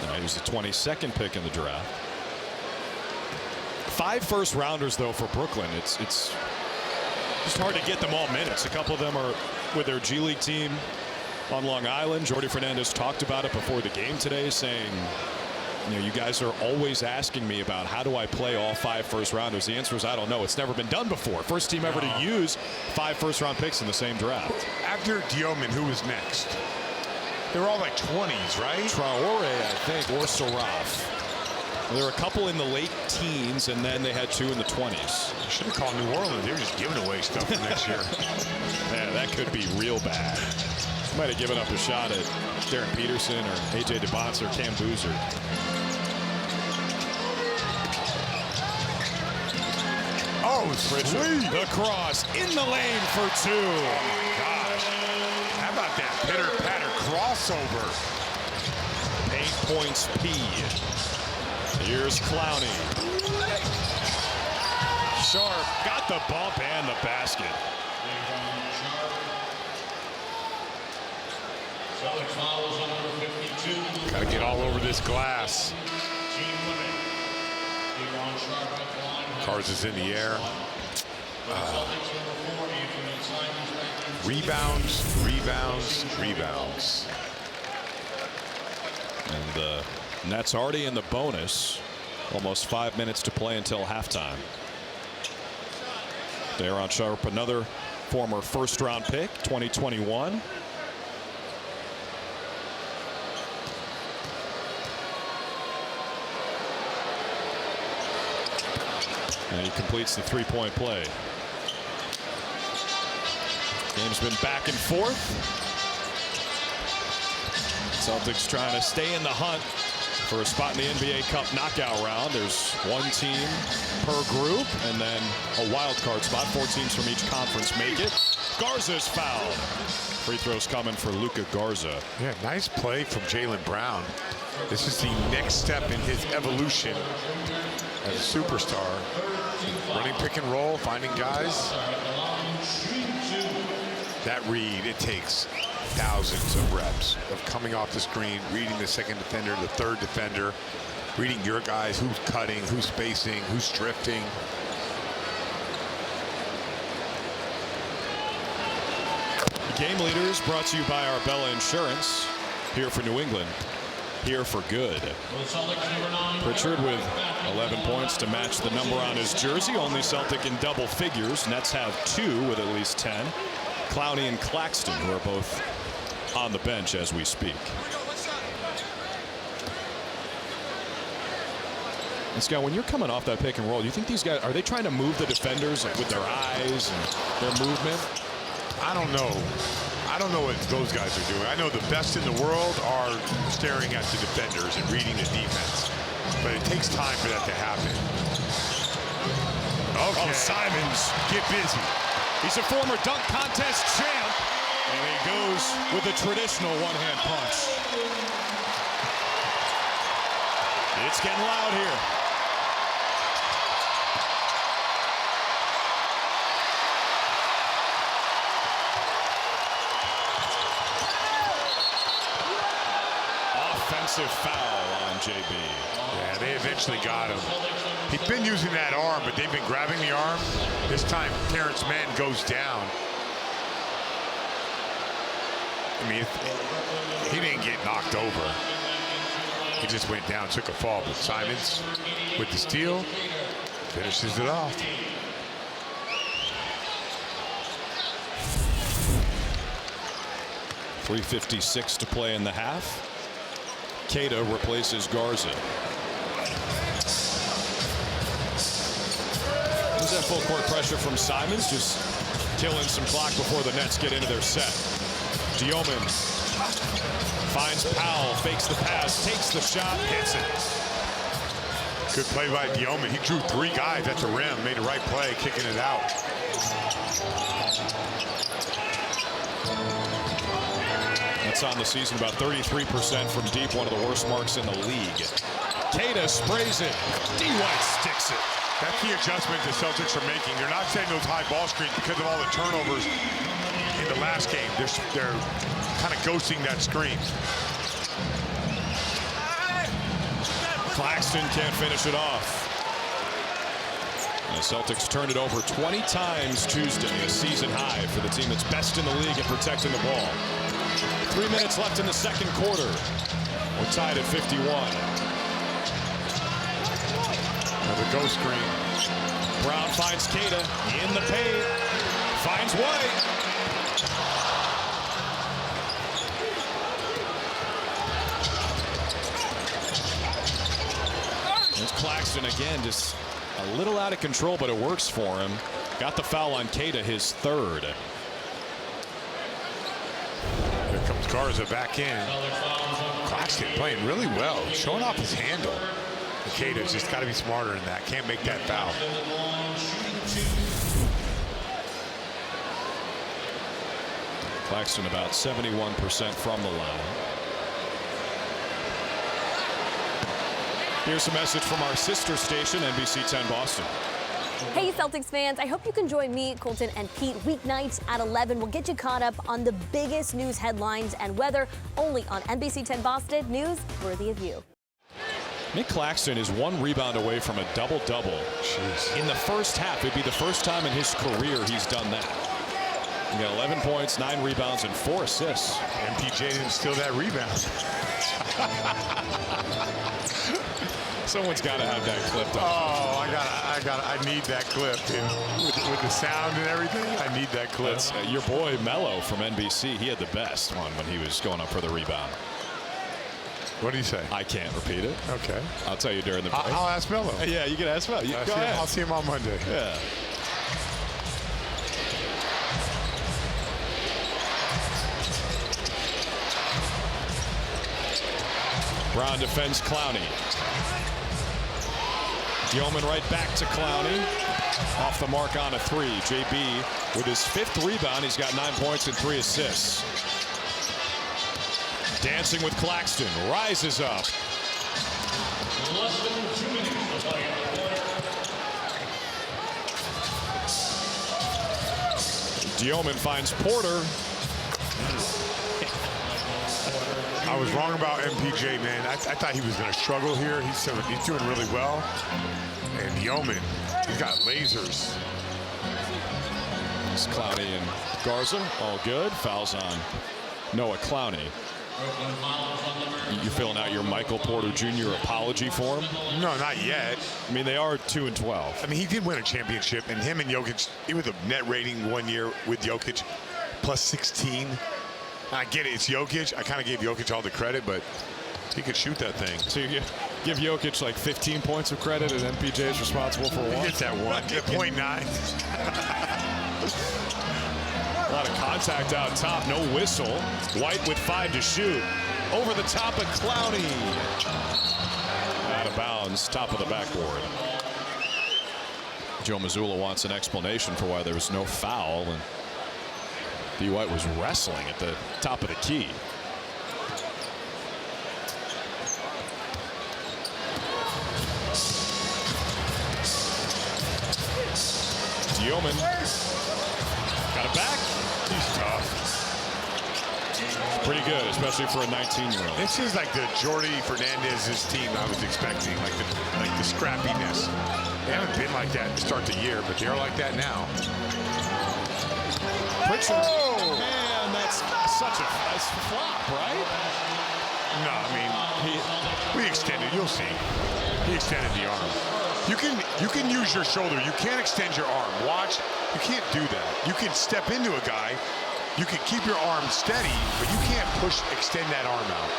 No, he was the 22nd pick in the draft. 5 first-rounders, though, for Brooklyn. It's just hard to get them all minutes. A couple of them are with their G League team on Long Island. Jordi Fernandez talked about it before the game today, saying, you guys are always asking me about how do I play all 5 first-rounders. The answer is I don't know. It's never been done before. First team ever to use 5 first-round picks in the same draft. After Dioman, who was next? They were all like 20s, right? Traore, I think, or Saraf. There were a couple in the late teens, and then they had 2 in the 20s. Should have called New Orleans. They were just giving away stuff for next year. Man, that could be real bad. Might have given up a shot at Darren Peterson or A.J. DeBonce or Cam Boozer. Oh, sweet. The cross in the lane for 2. Oh, my gosh. How about that pitter-patter crossover? Paint points P. Here's Clowney. Sharp got the bump and the basket. Got to get all over this glass. Garza's in the air. Rebounds. And the Nets already in the bonus. Almost 5 minutes to play until halftime. Daron Sharp, another former first-round pick, 2021. And he completes the 3-point play. Game's been back and forth. Celtics trying to stay in the hunt for a spot in the NBA Cup knockout round. There's 1 team per group and then a wild card spot. 4 teams from each conference make it. Garza's fouled. Free throws coming for Luka Garza. Yeah, nice play from Jaylen Brown. This is the next step in his evolution as a superstar. Running pick and roll, finding guys. That read, it takes thousands of reps of coming off the screen, reading the second defender, the third defender, reading your guys, who's cutting, who's spacing, who's drifting. Game leaders brought to you by Arbella Insurance. Here for New England, here for good. Pritchard with 11 points to match the number on his jersey. Only Celtic in double figures. Nets have 2 with at least 10. Clowney and Claxton, who are both on the bench as we speak. And Scott, when you're coming off that pick and roll, do you think these guys, are they trying to move the defenders with their eyes and their movement? I don't know. I don't know what those guys are doing. I know the best in the world are staring at the defenders and reading the defense. but it takes time for that to happen. Okay. Oh, Simons, get busy. He's a former dunk contest champ, and he goes with a traditional one-hand punch. It's getting loud here. Offensive foul on JB. Yeah, they eventually got him. He's been using that arm, but they've been grabbing the arm. This time, Terrence Mann goes down. I mean, he didn't get knocked over. He just went down, took a fall. But Simons, with the steal, finishes it off. .356 to play in the half. Queta replaces Garza. There's that full court pressure from Simons, just killing some clock before the Nets get into their set. Dioman finds Powell, fakes the pass, takes the shot, hits it. Good play by Dioman. He drew 3 guys at the rim, made the right play, kicking it out. That's on the season, about 33% from deep, one of the worst marks in the league. Queta sprays it. D. White sticks it. That's the adjustment the Celtics are making. They're not setting those high ball screens because of all the turnovers in the last game. They're kind of ghosting that screen. Claxton can't finish it off. The Celtics turned it over 20 times Tuesday, a season high for the team that's best in the league at protecting the ball. 3 minutes left in the second quarter. We're tied at 51. Another ghost screen. Brown finds Queta in the paint. Finds White. There's Claxton again, just a little out of control, but it works for him. Got the foul on Queta, his third. Here comes Garza back in. Claxton playing really well, showing off his handle. Queta's just got to be smarter than that. Can't make that foul. Claxton about 71% from the line. Here's a message from our sister station, NBC 10 Boston. Hey Celtics fans, I hope you can join me, Colton, and Pete weeknights at 11. We'll get you caught up on the biggest news headlines and weather only on NBC 10 Boston, news worthy of you. Nick Claxton is 1 rebound away from a double-double. In the first half, it'd be the first time in his career he's done that. He got 11 points, 9 rebounds, and 4 assists. MPJ didn't steal that rebound. Someone's got to have that clipped up. Oh, I need that clip, dude. With the sound and everything, I need that clip. Your boy Mello from NBC, he had the best one when he was going up for the rebound. What do you say? I can't repeat it. Okay. I'll tell you during the break. I'll ask Mello. Yeah, you can ask Mello. Go ahead. I'll see him on Monday. Yeah. Brown defends Clowney. Yeoman right back to Clowney. Off the mark on a 3. JB with his 5th rebound. He's got 9 points and 3 assists. Dancing with Claxton. Rises up. Yeoman finds Porter. I was wrong about MPJ, man. I thought he was going to struggle here. He's doing really well. And Yeoman, he's got lasers. It's Clowney and Garza, all good. Fouls on Noah Clowney. You filling out your Michael Porter Jr. apology for him? No, not yet. I mean, they are 2-12. I mean, he did win a championship, and him and Jokic, he was a net rating 1 year with Jokic, plus 16. I get it, it's Jokic. I kind of gave Jokic all the credit, but he could shoot that thing. So you give Jokic like 15 points of credit, and MPJ is responsible for 1? He gets that 1. Get 0.9. A lot of contact out top, no whistle. White with 5 to shoot. Over the top of Clowney. Out of of bounds, top of the backboard. Joe Mazzulla wants an explanation for why there was no foul, and B. White was wrestling at the top of the key. Yeoman got it back. He's tough. Pretty good, especially for a 19-year-old. This is like the Jordi Fernandez's team I was expecting, like the scrappiness. They haven't been like that to start the year, but they're like that now. Pritchard. Oh, man, that's such a flop, right? No, I mean, we extended. You'll see. He extended the arm. You can use your shoulder. You can't extend your arm. Watch. You can't do that. You can step into a guy. You can keep your arm steady, but you can't extend that arm out.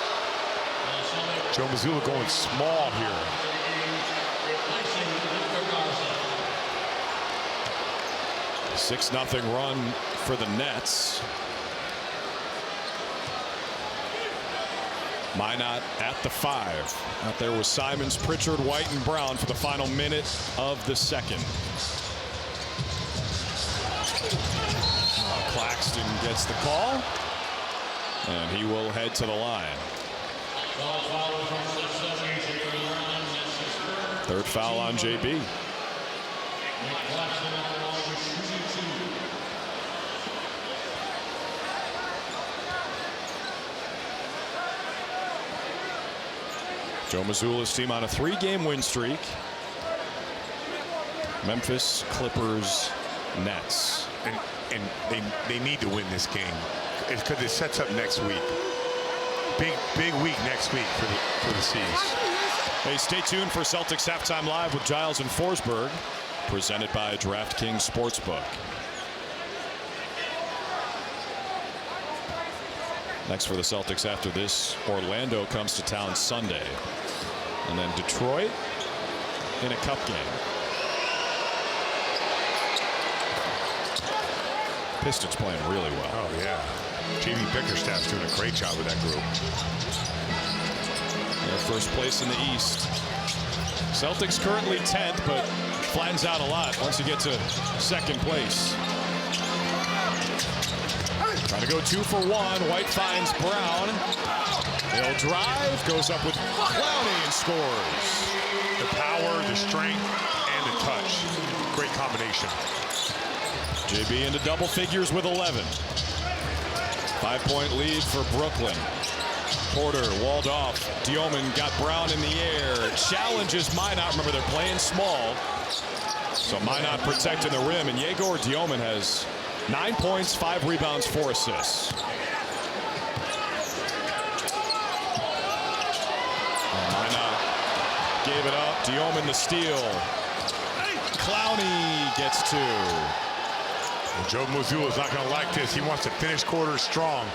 Joe Mazzulla going small here. A 6-0 run for the Nets. Minot at the 5. Out there was Simons, Pritchard, White, and Brown for the final minute of the second. Claxton gets the call, and he will head to the line. Third foul on JB. Joe Mazzulla's team on a 3-game win streak. Memphis, Clippers, Nets. And they need to win this game. It's because it sets up next week. Big week next week for the C's. Hey, stay tuned for Celtics Halftime Live with Giles and Forsberg, presented by DraftKings Sportsbook. Next for the Celtics after this, Orlando comes to town Sunday. And then Detroit in a cup game. Pistons playing really well. Oh, yeah. Jamie Bickerstaff's doing a great job with that group. They're first place in the East. Celtics currently 10th, but flattens out a lot once you get to second place. Trying to go 2 for 1. White finds Brown. He'll drive, goes up with Clowney and scores. The power, the strength, and the touch. Great combination. JB into double figures with 11. 5-point lead for Brooklyn. Porter walled off. Dioman got Brown in the air. Challenges Minot. Remember, they're playing small. So Minot protecting the rim. And Yegor Dioman has 9 points, 5 rebounds, 4 assists. Minot gave it up. Dioman the steal. Clowney gets 2. And Joe Mazzulla's not going to like this. He wants to finish quarters strong.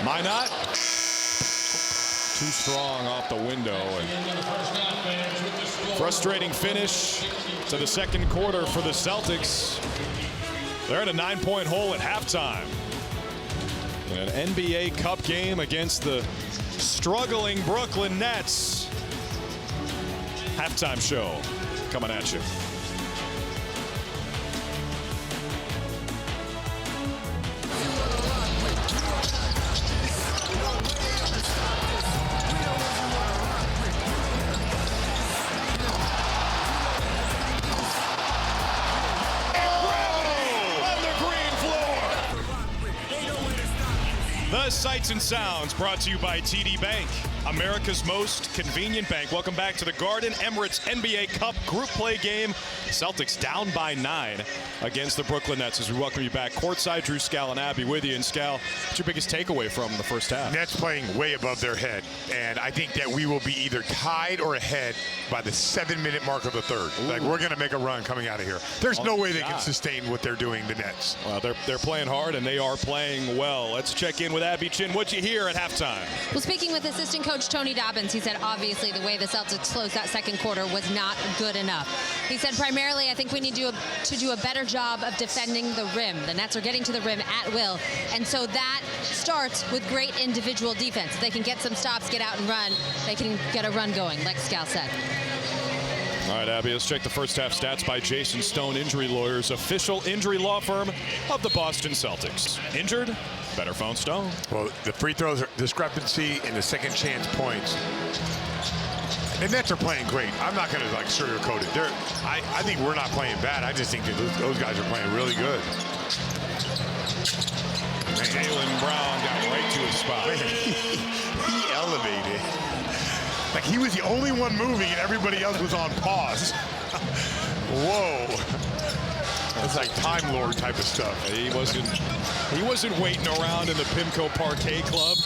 Minot too strong off the window. And frustrating finish to the second quarter for the Celtics. They're in a 9-point hole at halftime. In an NBA Cup game against the struggling Brooklyn Nets. Halftime show coming at you. The Sights and Sounds brought to you by TD Bank, America's most convenient bank. Welcome back to the Garden Emirates NBA Cup group play game. Celtics down by 9 against the Brooklyn Nets as we welcome you back courtside. Drew, Scal, and Abby with you. And Scal, what's your biggest takeaway from the first half? Nets playing way above their head, and I think that we will be either tied or ahead by the 7-minute mark of the third. Ooh. Like, we're going to make a run coming out of here. There's no way they can sustain what they're doing, the Nets. Well, they're playing hard, and they are playing well. Let's check in with Abby Chin. What'd you hear at halftime? Well, speaking with assistant coach Coach Tony Dobbins, he said, obviously, the way the Celtics closed that second quarter was not good enough. He said, primarily, I think we need to do a better job of defending the rim. The Nets are getting to the rim at will, and so that starts with great individual defense. If they can get some stops, get out and run, they can get a run going, like Scal said. All right, Abby, let's check the first half stats by Jason Stone, Injury Lawyers, official injury law firm of the Boston Celtics. Injured? Better phone Stone. Well, the free throws are discrepancy and the second chance points. The Nets are playing great. I'm not going to like sugarcoat it. I think we're not playing bad. I just think that those guys are playing really good. Jaylen Brown got right to his spot. He elevated. Like he was the only one moving and everybody else was on pause. Whoa. It's like Time Lord type of stuff. He wasn't waiting around in the Pimco Parquet Club.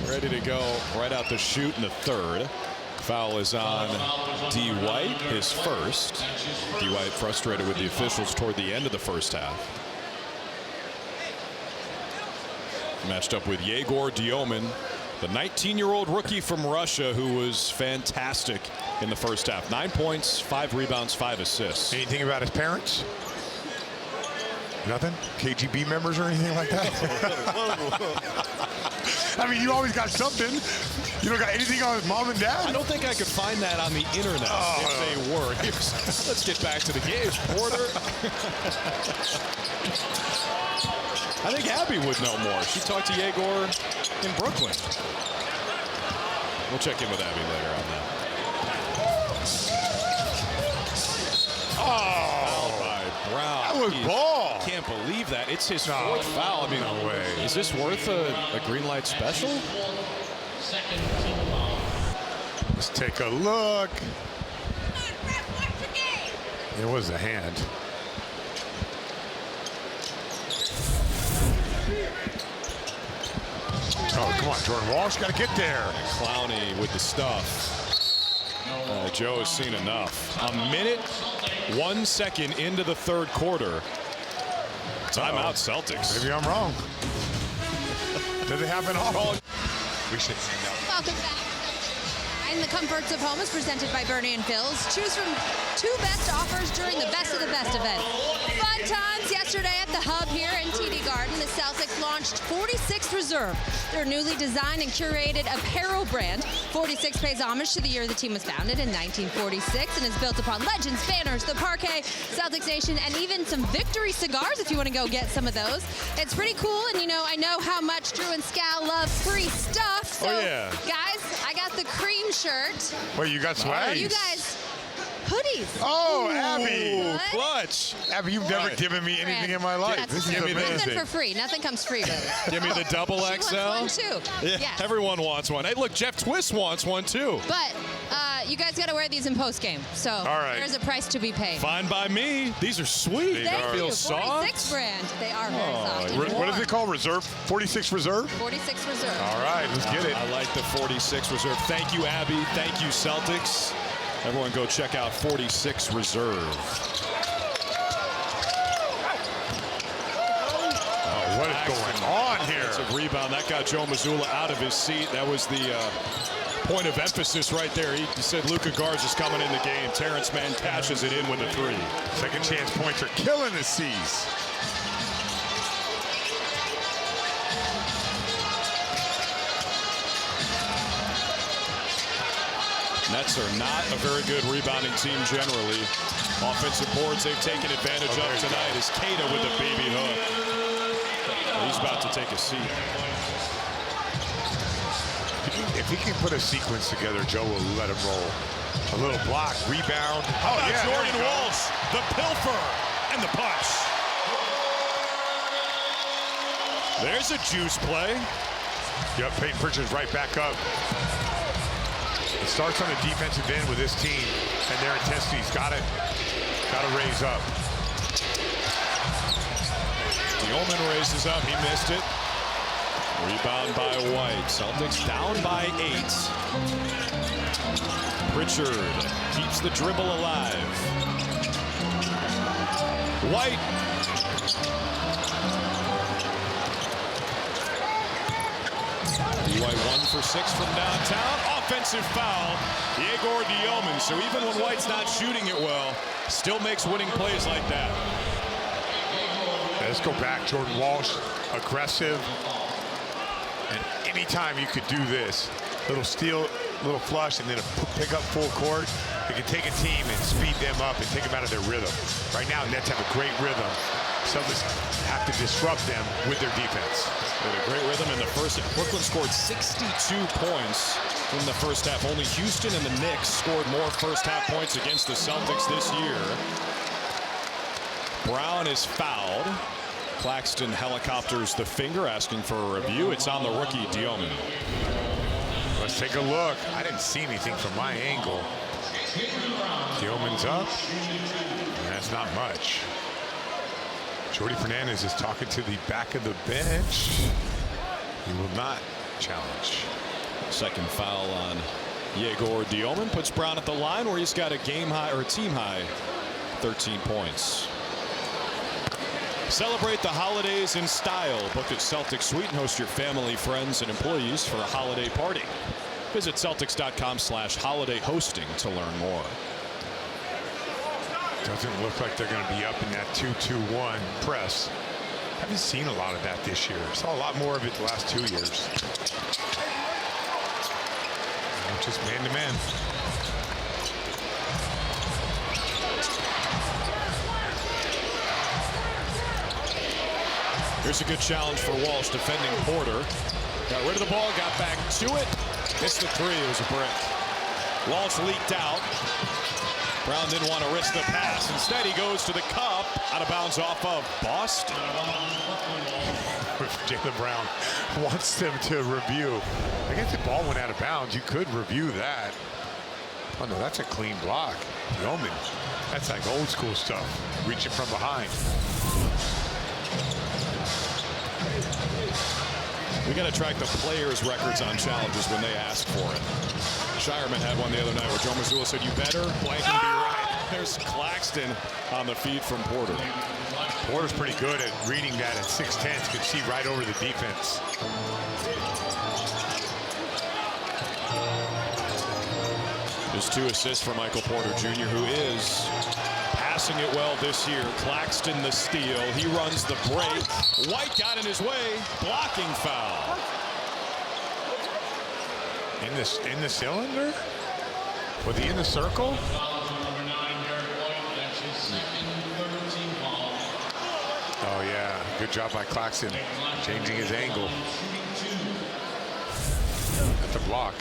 Ready to go right out the chute in the third. Foul is on D. White, his first. D. White frustrated with the officials toward the end of the first half. Matched up with Yegor Diomin, the 19-year-old rookie from Russia who was fantastic in the first half. 9 points, 5 rebounds, 5 assists. Anything about his parents? Nothing? KGB members or anything like that? I mean, you always got something. You don't got anything on his mom and dad? I don't think I could find that on the internet if they were. Let's get back to the game. Porter. I think Abby would know more. She talked to Yegor in Brooklyn. We'll check in with Abby later on that. Oh, by Brown. that was ball. Can't believe that. It's his fourth foul. I mean, no way. Is this worth a green light special? Let's take a look. It was a hand. Oh, come on, Jordan Walsh, got to get there. Clowney with the stuff. Joe has seen enough. A minute, 1 second into the third quarter. Timeout Celtics. Maybe I'm wrong. Does it happen all? We should hang out. Welcome back. And the comforts of home is presented by Bernie and Phil's. Choose from 2 best offers during the Best of the Best event. Fun times yesterday at the Hub here in TD Garden. The Celtics launched 46 Reserve, their newly designed and curated apparel brand. 46 pays homage to the year the team was founded in 1946 and is built upon legends, banners, the parquet, Celtics Nation, and even some victory cigars if you want to go get some of those. It's pretty cool, and you know, I know how much Drew and Scal love free stuff. So, guys, I got the cream shirt. Wait, you got swag? You guys, hoodies. Oh, Abby. What? Clutch. Abby, you've never given me anything in my life. This is amazing. Nothing for free. Nothing comes free, really. Give me the double She XL. wants one, too. Yeah, Yes. everyone wants one. Hey, look, Jeff Twist wants one, too. But you guys got to wear these in post-game. So there's a price to be paid. Fine by me. These are sweet. Thank They you. feel soft. 46 brand. They are very soft. and What is warm. it called? Reserve? 46 Reserve? 46 Reserve. All right, let's get it. I like the 46 Reserve. Thank you, Abby. Thank you, Celtics. Everyone go check out 46 Reserve. Oh, what is going on here? It's a rebound. That got Joe Mazzulla out of his seat. That was the point of emphasis right there. He said Luka Garza's coming in the game. Terrence Mann cashes it in with a 3. Second chance points are killing the C's. Nets are not a very good rebounding team generally. Offensive boards they've taken advantage of tonight is Keita with the baby hook. He's about to take a seat. If he can put a sequence together, Joe will let him roll. A little block, rebound. Oh, yeah, Jordan Walsh, the pilfer, and the punch. There's a juice play. Yep, Peyton Pritchard's right back up. It starts on the defensive end with this team, and their intensity's got to raise up. Diomin raises up, he missed it. Rebound by White. Celtics down by 8. Pritchard keeps the dribble alive. White. White 1 for 6 from downtown. Offensive foul. Yegor Dioman. So even when White's not shooting it well, still makes winning plays like that. Let's go back. Jordan Walsh, aggressive. And anytime you could do this, little steal, little flush, and then a pick up full court, it can take a team and speed them up and take them out of their rhythm. Right now, Nets have a great rhythm. Celtics have to disrupt them with their defense. With a great rhythm in the first. Brooklyn scored 62 points in the first half. Only Houston and the Knicks scored more first half points against the Celtics this year. Brown is fouled. Claxton helicopters the finger, asking for a review. It's on the rookie, Dioman. Let's take a look. I didn't see anything from my angle. Dioman's up. And that's not much. Jordy Fernandez is talking to the back of the bench. He will not challenge. Second foul on Yegor Dioman puts Brown at the line, where he's got a game high or a team high 13 points. Celebrate the holidays in style. Book at Celtics Suite and host your family, friends, and employees for a holiday party. Visit Celtics.com/holiday hosting to learn more. Doesn't look like they're going to be up in that 2-2-1 press. Haven't seen a lot of that this year. Saw a lot more of it the last 2 years. Just man to man. Here's a good challenge for Walsh defending Porter. Got rid of the ball, got back to it. Missed the three. It was a brick. Walsh leaked out. Brown didn't want to risk the pass. Instead, he goes to the cup. Out of bounds off of Boston. Jaylen Brown wants them to review. I guess the ball went out of bounds. You could review that. Oh, no, that's a clean block. Yeoman. That's like old school stuff. Reaching from behind. We got to track the players' records on challenges when they ask for it. Shireman had one the other night where Joe Mazzulla said, "You better blank and be right." There's Claxton on the feed from Porter. Porter's pretty good at reading that at 6'10". Could see right over the defense. Just 2 assists for Michael Porter Jr., who is passing it well this year. Claxton the steal. He runs the break. White got in his way. Blocking foul. In the cylinder? Was he in the circle? Oh yeah, good job by Claxton, changing his angle. That's a block.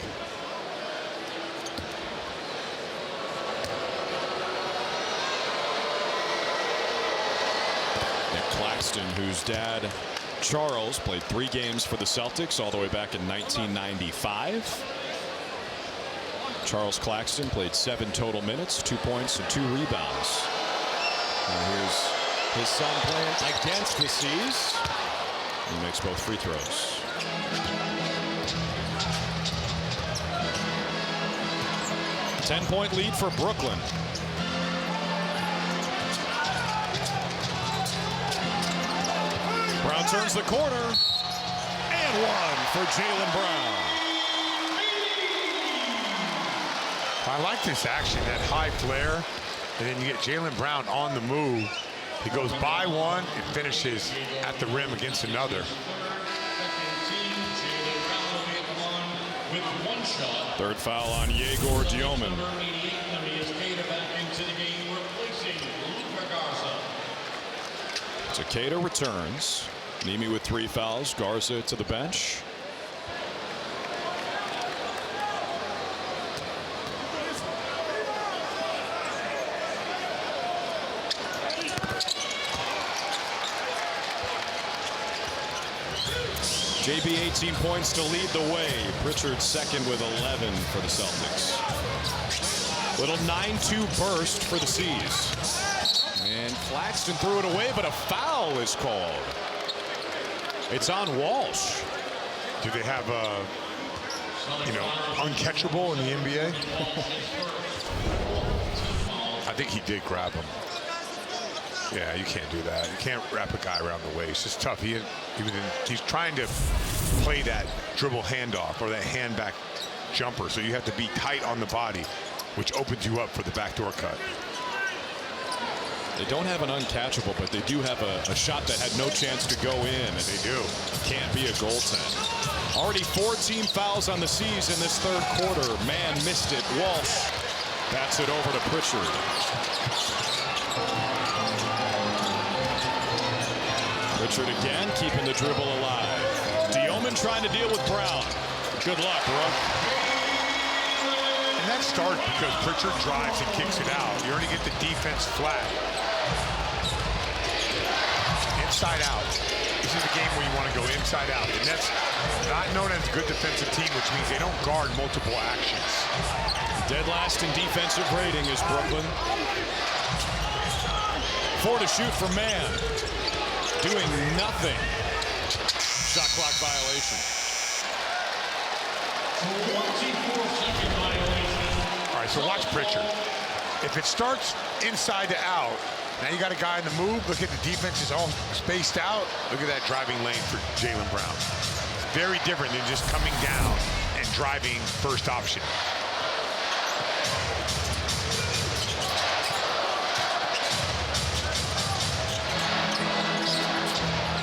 Claxton, whose dad, Charles, played 3 games for the Celtics all the way back in 1995. Charles Claxton played 7 total minutes, 2 points and 2 rebounds. And here's his son playing against the C's. He makes both free throws. A 10-point lead for Brooklyn. Brown turns the corner, and 1 for Jaylen Brown. I like this action, that high flare, and then you get Jaylen Brown on the move. He goes by one and finishes at the rim against another. Third foul on Yegor Dioman. Takeda returns. Nemi with 3 fouls. Garza to the bench. JB 18 points to lead the way. Pritchard second with 11 for the Celtics. Little 9-2 burst for the C's. And Claxton threw it away, but a foul is called. It's on Walsh. Do they have uncatchable in the NBA? I think he did grab him. Yeah, you can't do that. You can't wrap a guy around the waist. It's tough. He's trying to play that dribble handoff or that hand back jumper. So you have to be tight on the body, which opens you up for the backdoor cut. They don't have an uncatchable, but they do have a shot that had no chance to go in. And they do. Can't be a goaltend. Already 14 fouls on the season this third quarter. Man missed it. Walsh bats it over to Pritchard. Pritchard again keeping the dribble alive. Yeoman trying to deal with Brown. Good luck, bro. And that starts because Pritchard drives and kicks it out. You already get the defense flat. Inside out. This is a game where you want to go inside out. And that's not known as a good defensive team, which means they don't guard multiple actions. Dead last in defensive rating is Brooklyn. 4 to shoot for Man. Doing nothing. Shot clock violation. 24-second violation. All right, so watch Pritchard. If it starts inside to out, now you got a guy in the move. Look at the defense is all spaced out. Look at that driving lane for Jaylen Brown. Very different than just coming down and driving first option.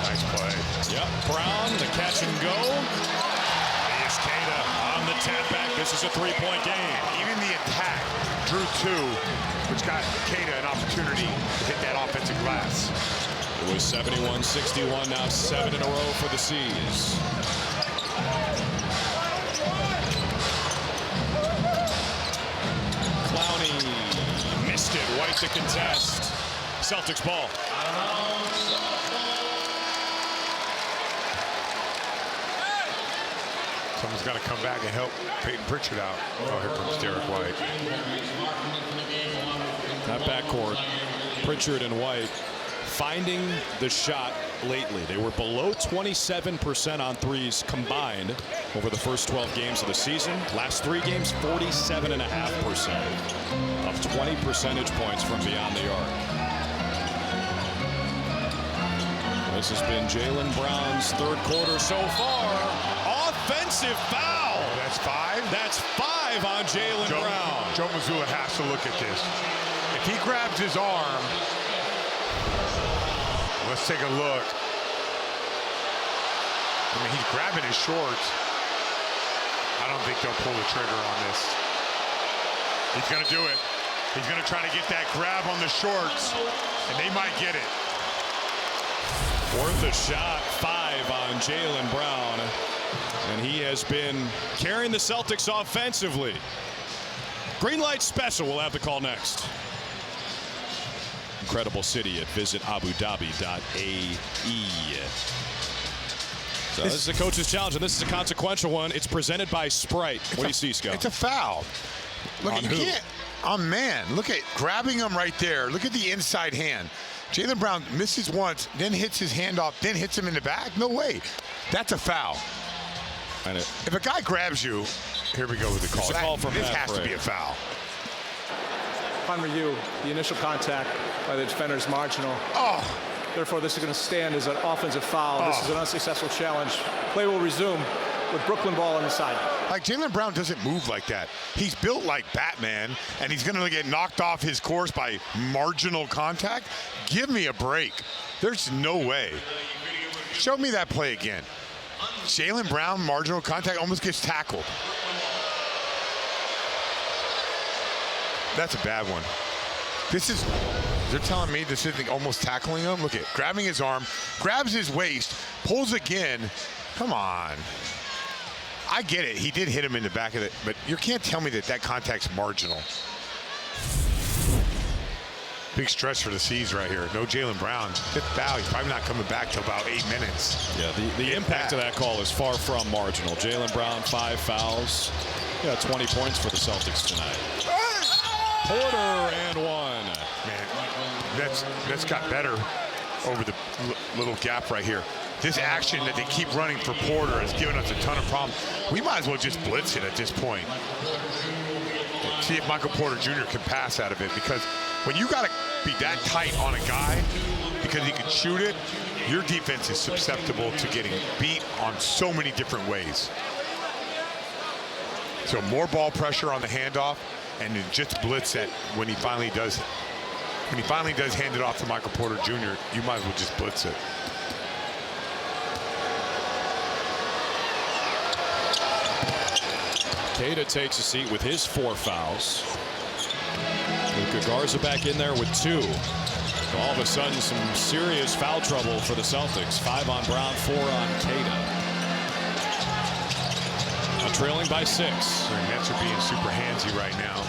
Nice play. Yep, Brown, the catch and go. Here's Keita on the tap back. This is a three-point game. Even the attack drew 2, which got Keita an opportunity to hit that offensive glass. It was 71-61, now 7 in a row for the C's. Clowney missed it. White to contest. Celtics ball. Someone's got to come back and help Peyton Pritchard out. Oh, here comes Derek White. That backcourt, Pritchard and White, finding the shot lately. They were below 27% on threes combined over the first 12 games of the season. Last 3 games, 47.5%, up 20 percentage points from beyond the arc. This has been Jaylen Brown's third quarter so far. Offensive foul. Oh, that's 5? That's 5 on Jaylen Brown. Joe Mazzulla has to look at this. If he grabs his arm, let's take a look. I mean, he's grabbing his shorts. I don't think they'll pull the trigger on this. He's going to do it. He's going to try to get that grab on the shorts, and they might get it. Worth a shot, 5 on Jaylen Brown. And he has been carrying the Celtics offensively. Green light special. We'll have the call next. Incredible city at visitabudabi.ae. So this is the coach's challenge, and this is a consequential one. It's presented by Sprite. What do you see, Scott? It's a foul. Look, on you who? can't. On Man. Look at grabbing him right there. Look at the inside hand. Jaylen Brown misses once, then hits his hand off, then hits him in the back. No way. That's a foul. And if a guy grabs you, here we go with the call. It's a call from this Matt has Bray. to be a foul. Upon review, the initial contact by the defender is marginal. Oh. Therefore, this is going to stand as an offensive foul. This is an unsuccessful challenge. Play will resume with Brooklyn ball on the side. Like, Jaylen Brown doesn't move like that. He's built like Batman, and he's going to get knocked off his course by marginal contact. Give me a break. There's no way. Show me that play again. Jaylen Brown, marginal contact, almost gets tackled. That's a bad one. They're telling me this isn't almost tackling him? Look at grabbing his arm, grabs his waist, pulls again. Come on. I get it. He did hit him in the back of it, but you can't tell me that contact's marginal. Big stretch for the C's right here. No Jaylen Brown. 5th foul. He's probably not coming back till about 8 minutes. Yeah, the impact of that call is far from marginal. Jaylen Brown, 5 fouls. Yeah, 20 points for the Celtics tonight. Porter and 1. Man, that's got better over the little gap right here. This action that they keep running for Porter has given us a ton of problems. We might as well just blitz it at this point. See if Michael Porter Jr. can pass out of it, because when you got to be that tight on a guy because he can shoot it, Your defense is susceptible to getting beat on so many different ways. So more ball pressure on the handoff, and then just blitz it when he finally does. When he finally does hand it off to Michael Porter Jr., you might as well just blitz it. Queta takes a seat with his 4 fouls. Luka Garza back in there with 2. All of a sudden, some serious foul trouble for the Celtics. 5 on Brown, 4 on Queta. Trailing by 6. The Nets are being super handsy right now.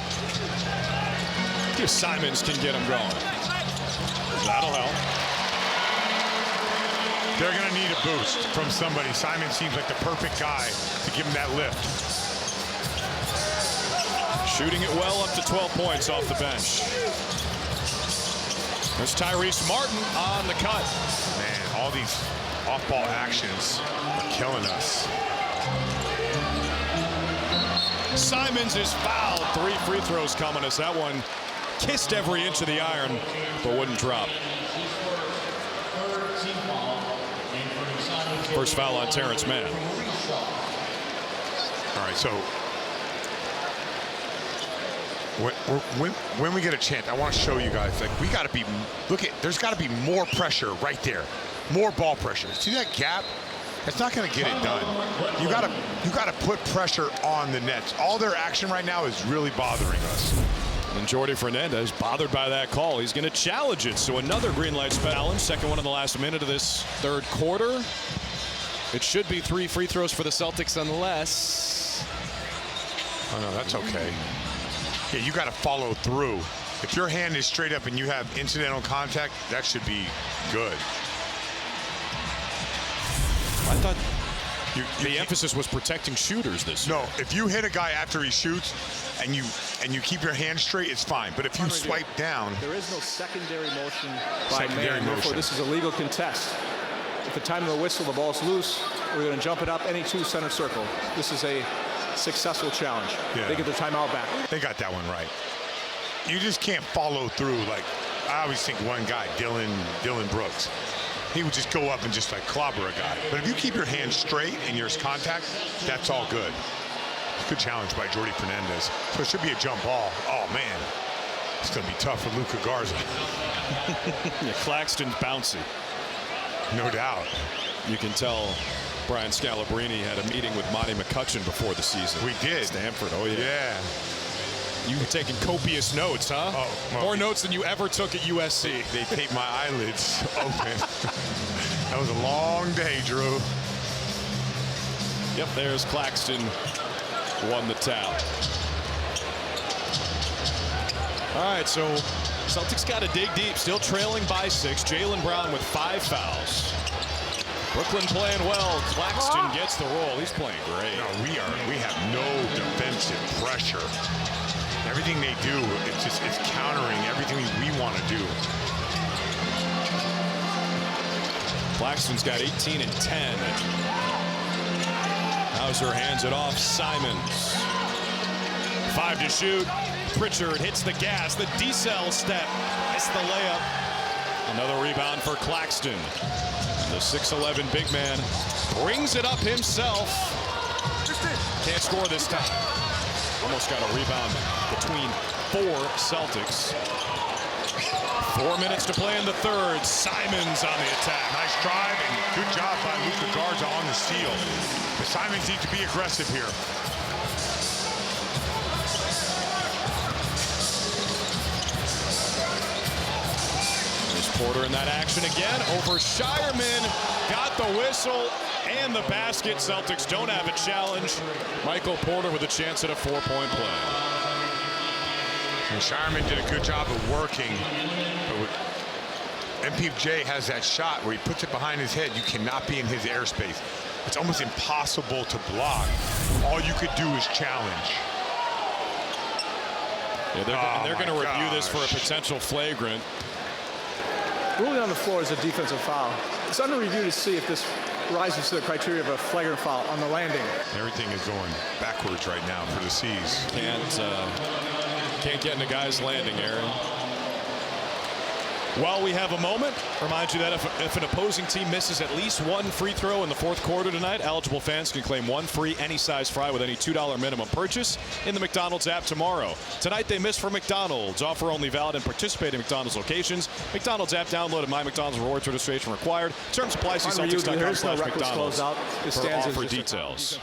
If Simons can get him going, that'll help. They're going to need a boost from somebody. Simon seems like the perfect guy to give him that lift. Shooting it well, up to 12 points off the bench. There's Tyrese Martin on the cut. Man, all these off-ball actions are killing us. Simons is fouled. 3 free throws coming as that one kissed every inch of the iron, but wouldn't drop. First foul on Terrence Mann. All right, so when we get a chance, I want to show you guys, like, we got to be, there's got to be more pressure right there, more ball pressure. See that gap? It's not going to get it done. You got to put pressure on the Nets. All their action right now is really bothering us. And Jordi Fernandez bothered by that call. He's going to challenge it. So another green light challenge. Second one in the last minute of this third quarter. It should be 3 free throws for the Celtics unless. Oh no, that's okay. Yeah, you got to follow through. If your hand is straight up and you have incidental contact, that should be good. I thought the emphasis was protecting shooters this year. No, if you hit a guy after he shoots and you keep your hand straight, it's fine. But if you swipe down, there is no secondary motion by man. Therefore, this is a legal contest. At the time of the whistle, the ball's loose. We're going to jump it up any 2 center circle. This is a successful challenge. Yeah. They get their timeout back. They got that one right. You just can't follow through. Like, I always think one guy, Dylan Brooks. He would just go up and just like clobber a guy. But if you keep your hand straight and there's contact, that's all good. Good challenge by Jordi Fernandez. So it should be a jump ball. Oh man, it's gonna be tough for Luka Garza. Yeah, Claxton's bouncy. No doubt. You can tell Brian Scalabrine had a meeting with Monty McCutcheon before the season. We did. Stanford, oh yeah. Yeah. You were taking copious notes, huh? Oh, well, more notes than you ever took at USC. They taped my eyelids open. That was a long day, Drew. Yep, there's Claxton. Won the towel. All right, so Celtics got to dig deep. Still trailing by 6. Jaylen Brown with 5 fouls. Brooklyn playing well. Claxton gets the roll. He's playing great. No, we have no defensive pressure. Everything they do, it's countering everything we want to do. Claxton's got 18 and 10. Hauser hands it off. Simons. 5 to shoot. Pritchard hits the gas. The decel step. It's the layup. Another rebound for Claxton. The 6'11" big man brings it up himself. Can't score this time. Almost got a rebound between 4 Celtics. 4 minutes to play in the third. Simons on the attack. Nice drive and good job by Luka Garza on the steal. But Simons needs to be aggressive here. There's Porter in that action again over Shireman. Got the whistle and the basket. Celtics don't have a challenge. Michael Porter with a chance at a 4-point play. And Shireman did a good job of working. But MPJ has that shot where he puts it behind his head. You cannot be in his airspace. It's almost impossible to block. All you could do is challenge. Yeah, they're going to review this for a potential flagrant. Ruling on the floor is a defensive foul. It's under review to see if this rises to the criteria of a flagrant foul on the landing. Everything is going backwards right now for the C's. Can't get in the guy's landing, Aaron. While we have a moment, remind you that if an opposing team misses at least one free throw in the fourth quarter tonight, eligible fans can claim one free any size fry with any $2 minimum purchase in the McDonald's app tomorrow. Tonight they miss for McDonald's. Offer only valid in participating McDonald's locations. McDonald's app download and My McDonald's Rewards registration required. Terms apply. See Celtics.com/McDonald's for offer details.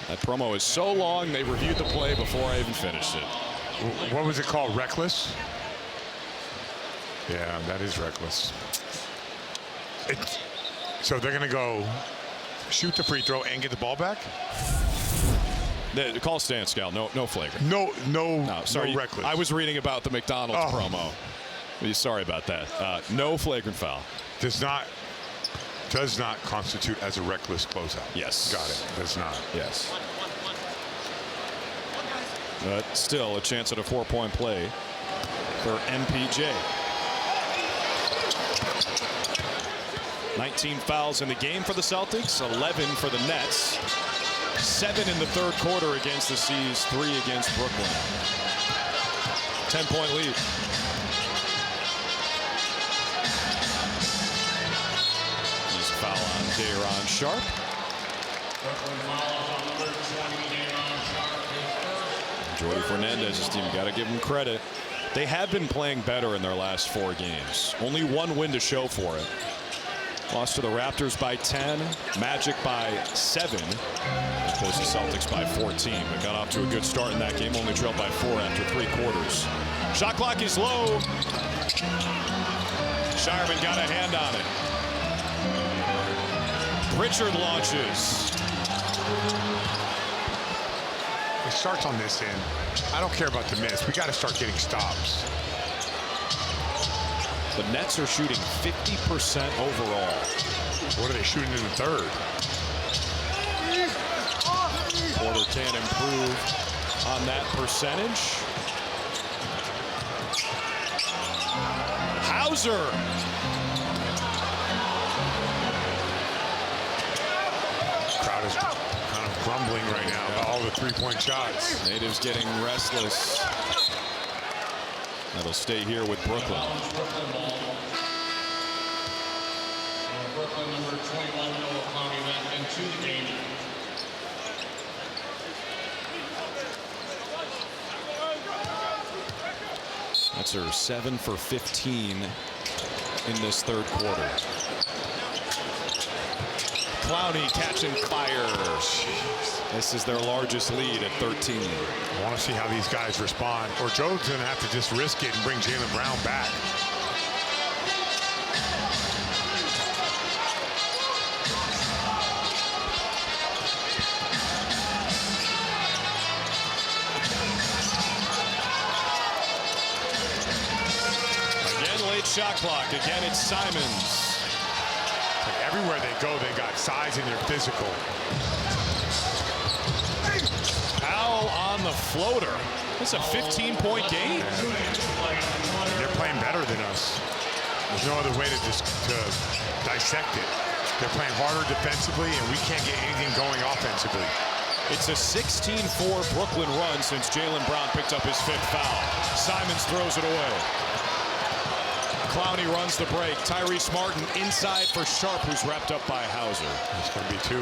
That promo is so long they reviewed the play before I even finished it. What was it called? Reckless? Yeah, that is reckless. So they're going to go shoot the free throw and get the ball back? Call stance, Scal. No flagrant. No, sorry, no reckless. I was reading about the McDonald's promo. Sorry about that. No flagrant foul. Does not constitute as a reckless closeout. Yes. Got it. Does not. Yes. But still a chance at a 4-point play for MPJ. 19 fouls in the game for the Celtics, 11 for the Nets. 7 in the third quarter against the C's, 3 against Brooklyn. 10-point lead. There's a foul on Day'Ron Sharpe. Jordy Fernandez's team, got to give them credit. They have been playing better in their last 4 games. Only 1 win to show for it. Lost to the Raptors by 10, Magic by 7. Opposed to Celtics by 14. But got off to a good start in that game, only trailed by 4 after 3 quarters. Shot clock is low. Shireman got a hand on it. Pritchard launches. It starts on this end. I don't care about the miss. We got to start getting stops. The Nets are shooting 50% overall. What are they shooting in the third? Porter can't improve on that percentage. Hauser. Crowd is kind of grumbling right now about all the three-point shots. Natives getting restless. That'll stay here with Brooklyn. Brooklyn number 21, Noah Clowney, went into the game. That's her 7 for 15 in this third quarter. Clowney catching fire. This is their largest lead at 13. I want to see how these guys respond. Or Joe's going to have to just risk it and bring Jaylen Brown back. Again, late shot clock. Again, it's Simons. Like everywhere they go, they got size and they're physical. Powell on the floater. It's a 15-point game. They're playing better than us. There's no other way to dissect it. They're playing harder defensively, and we can't get anything going offensively. It's a 16-4 Brooklyn run since Jaylen Brown picked up his 5th foul. Simons throws it away. Clowney runs the break. Tyrese Martin inside for Sharpe, who's wrapped up by Hauser. It's going to be 2.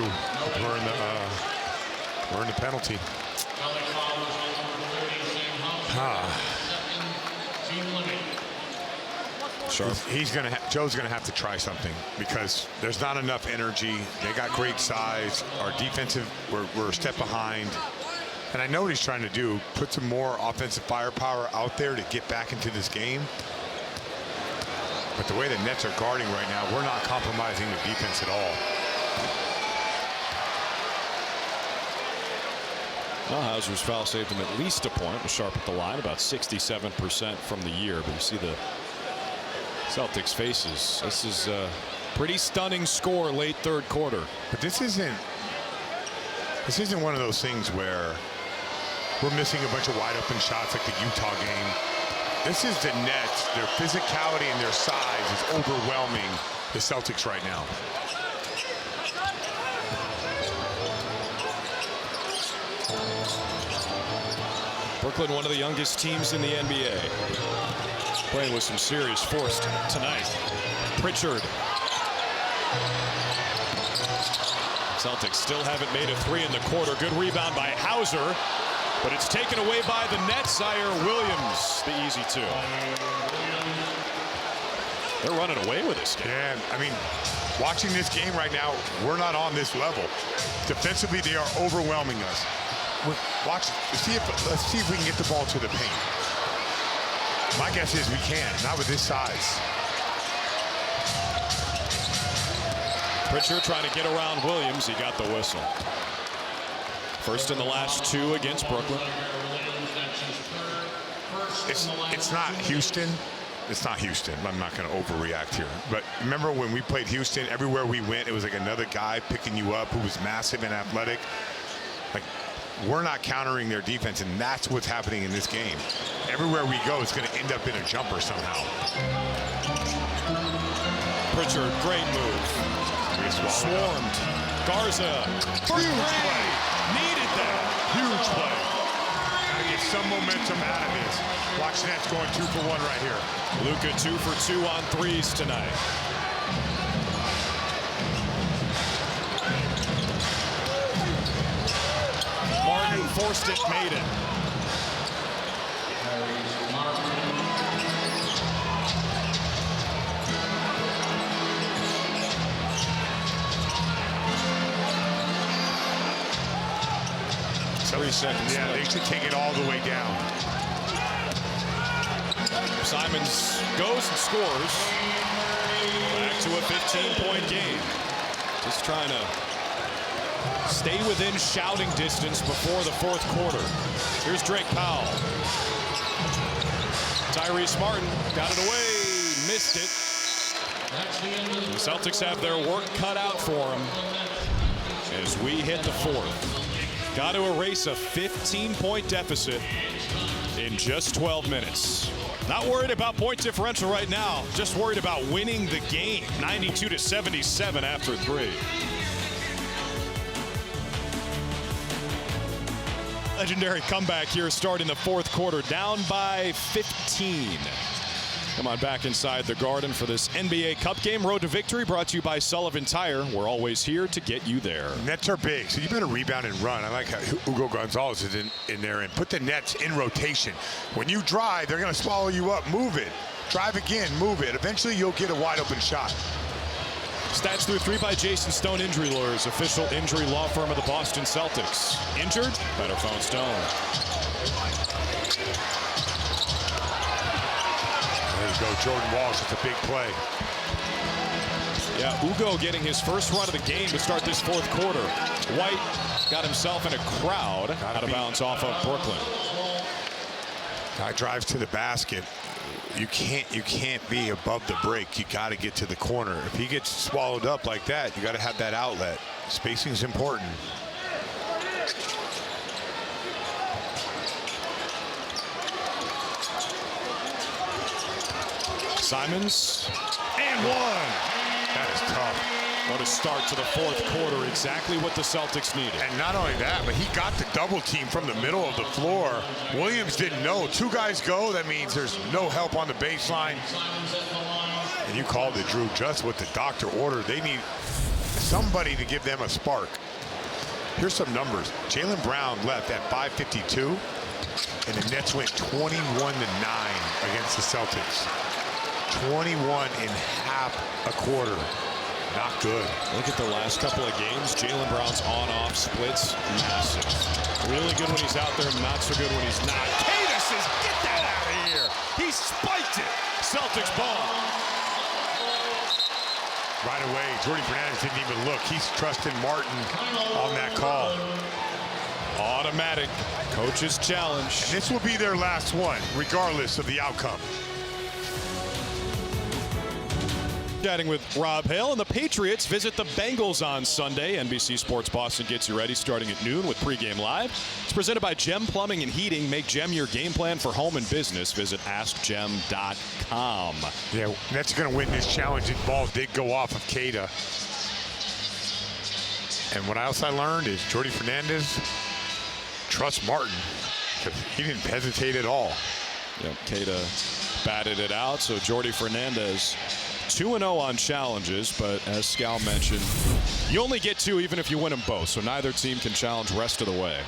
We're in the penalty. Sharpe. Joe's going to have to try something because there's not enough energy. They got great size. Our defensive, we're a step behind. And I know what he's trying to do, put some more offensive firepower out there to get back into this game. But the way the Nets are guarding right now, we're not compromising the defense at all. Well, Hauser's foul saved him at least a point. Was Sharpe at the line, about 67% from the year. But you see the Celtics faces. This is a pretty stunning score late third quarter. But this isn't one of those things where we're missing a bunch of wide open shots like the Utah game. This is the Nets. Their physicality and their size is overwhelming the Celtics right now. Brooklyn, one of the youngest teams in the NBA. Playing with some serious force tonight. Pritchard. Celtics still haven't made a three in the quarter. Good rebound by Hauser, but it's taken away by the net. Zaire Williams, the easy two. They're running away with this game. Yeah, I mean, watching this game right now, we're not on this level. Defensively, they are overwhelming us. Watch, let's see if we can get the ball to the paint. My guess is we can't, not with this size. Pritchard trying to get around Williams. He got the whistle. First in the last two against Brooklyn. It's not Houston. It's not Houston. I'm not going to overreact here. But remember when we played Houston, everywhere we went, it was like another guy picking you up who was massive and athletic. Like, we're not countering their defense, and that's what's happening in this game. Everywhere we go, it's going to end up in a jumper somehow. Pritchard, great move. Swarmed. Garza. Huge play. Needed that. Huge play. Gotta get some momentum out of this. Watch Nets going 2 for 1 right here. Luka 2 for 2 on threes tonight. Martin forced it, made it. Seconds. Yeah, they should take it all the way down. Simons goes and scores. Back to a 15-point game. Just trying to stay within shouting distance before the fourth quarter. Here's Drake Powell. Tyrese Martin got it away, missed it. The Celtics have their work cut out for them as we hit the fourth. Got to erase a 15-point deficit in just 12 minutes. Not worried about point differential right now, just worried about winning the game. 92-77 after 3. Legendary comeback here starting the fourth quarter, down by 15. Come on back inside the Garden for this NBA Cup game. Road to victory brought to you by Sullivan Tire. We're always here to get you there. Nets are big, so you better rebound and run. I like how Hugo Gonzalez is in there, and put the Nets in rotation. When you drive, they're going to swallow you up. Move it. Drive again. Move it. Eventually, you'll get a wide open shot. Stats through 3 by Jason Stone Injury Lawyers, official injury law firm of the Boston Celtics. Injured? Better phone Stone. There you go, Jordan Walsh. It's a big play. Yeah, Ugo getting his first run of the game to start this fourth quarter. White got himself in a crowd out of bounds off of Brooklyn. Guy drives to the basket. You can't be above the break. You got to get to the corner. If he gets swallowed up like that, you got to have that outlet. Spacing is important. Simons, and one. That is tough. What a start to the fourth quarter. Exactly what the Celtics needed. And not only that, but he got the double team from the middle of the floor. Williams didn't know. 2 guys go. That means there's no help on the baseline. And you called it, Drew, just what the doctor ordered. They need somebody to give them a spark. Here's some numbers. Jaylen Brown left at 5:52, and the Nets went 21-9 against the Celtics. 21 in half a quarter. Not good. Look at the last couple of games. Jaylen Brown's on-off splits, massive. Really good when he's out there, not so good when he's not. Tatum says, get that out of here. He spiked it. Celtics ball. Right away, Jordy Fernandez didn't even look. He's trusting Martin on that call. Automatic. Coach's challenge. And this will be their last one, regardless of the outcome. Chatting with Rob Hale, and the Patriots visit the Bengals on Sunday. NBC Sports Boston gets you ready starting at noon with pregame live. It's presented by Gem Plumbing and Heating. Make Gem your game plan for home and business. Visit AskGem.com. Yeah, Nets are going to win this challenge. The ball did go off of Queta. And what else I learned is Jordy Fernandez trusts Martin, because he didn't hesitate at all. Yep, Queta batted it out. So Jordi Fernandez 2-0 on challenges, but as Scal mentioned, you only get 2 even if you win them both. So neither team can challenge rest of the way.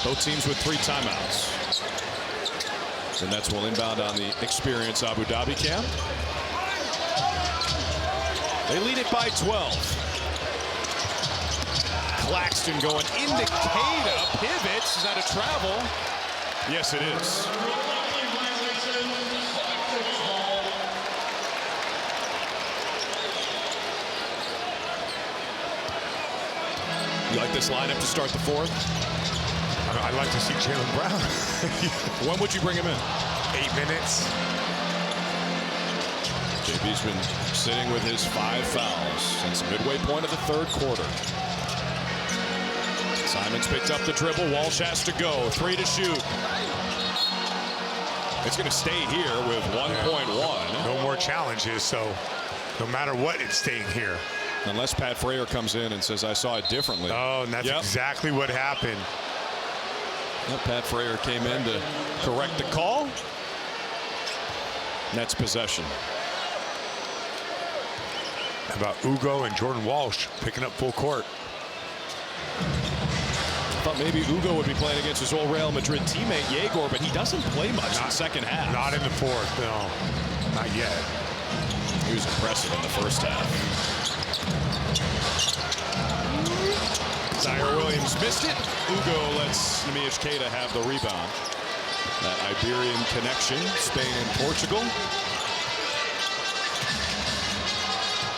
Both teams with 3 timeouts. The Nets will inbound on the Experience Abu Dhabi cam. They lead it by 12. Claxton going into Queta, pivots. Is that a travel? Yes, it is. You like this lineup to start the 4th? I'd like to see Jaylen Brown. When would you bring him in? 8 minutes. JB's been sitting with his 5 fouls since midway point of the 3rd quarter. Simons picked up the dribble. Walsh has to go. 3 to shoot. It's going to stay here with 1.1. No more challenges, so no matter what, it's staying here. Unless Pat Frayer comes in and says, I saw it differently. Oh, and that's exactly what happened. Well, Pat Frayer came in to correct the call. Nets possession. How about Ugo and Jordan Walsh picking up full court? Thought maybe Ugo would be playing against his old Real Madrid teammate Yegor, but he doesn't play much in the second half. Not in the 4th, no. Not yet. He was impressive in the first half. Zaire Williams missed it. Ugo lets Neemias Queta have the rebound. That Iberian connection, Spain and Portugal.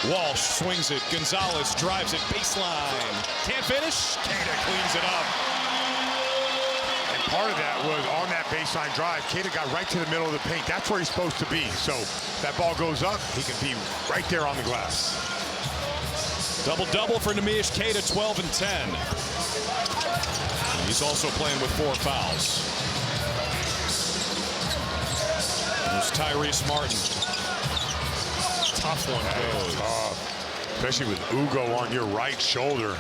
Walsh swings it. Gonzalez drives it baseline. Can't finish. Queta cleans it up. And part of that was on that baseline drive. Queta got right to the middle of the paint. That's where he's supposed to be. So that ball goes up, he can be right there on the glass. Double-double for Neemias Queta, 12 and 10. He's also playing with 4 fouls. There's Tyrese Martin. Tough one goes. Especially with Ugo on your right shoulder.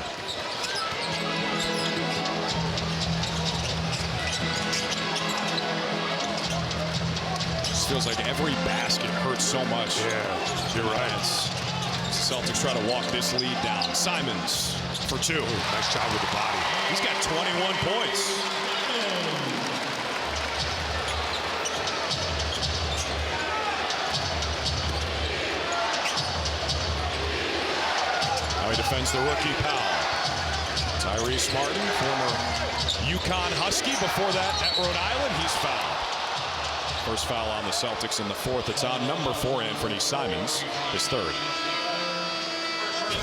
This feels like every basket hurts so much. Yeah, you're right. Celtics try to walk this lead down. Simons for 2. Nice job with the body. He's got 21 points. Now he defends the rookie Powell. Tyrese Martin, former UConn Husky. Before that at Rhode Island, he's fouled. First foul on the Celtics in the 4th. It's on number 4, Anthony Simons, his 3rd.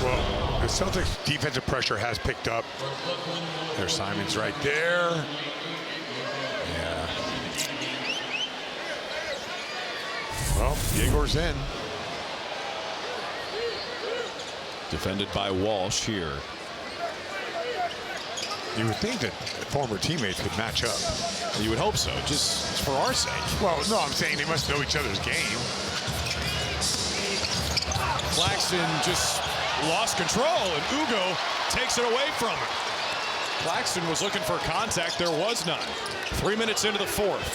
Well, the Celtics defensive pressure has picked up. There's Simons right there. Yeah. Well, Yegor's in. Defended by Walsh here. You would think that former teammates would match up. You would hope so, just for our sake. Well, no, I'm saying they must know each other's game. Claxton just lost control, and Ugo takes it away from him. Claxton was looking for contact. There was none. 3 minutes into the 4th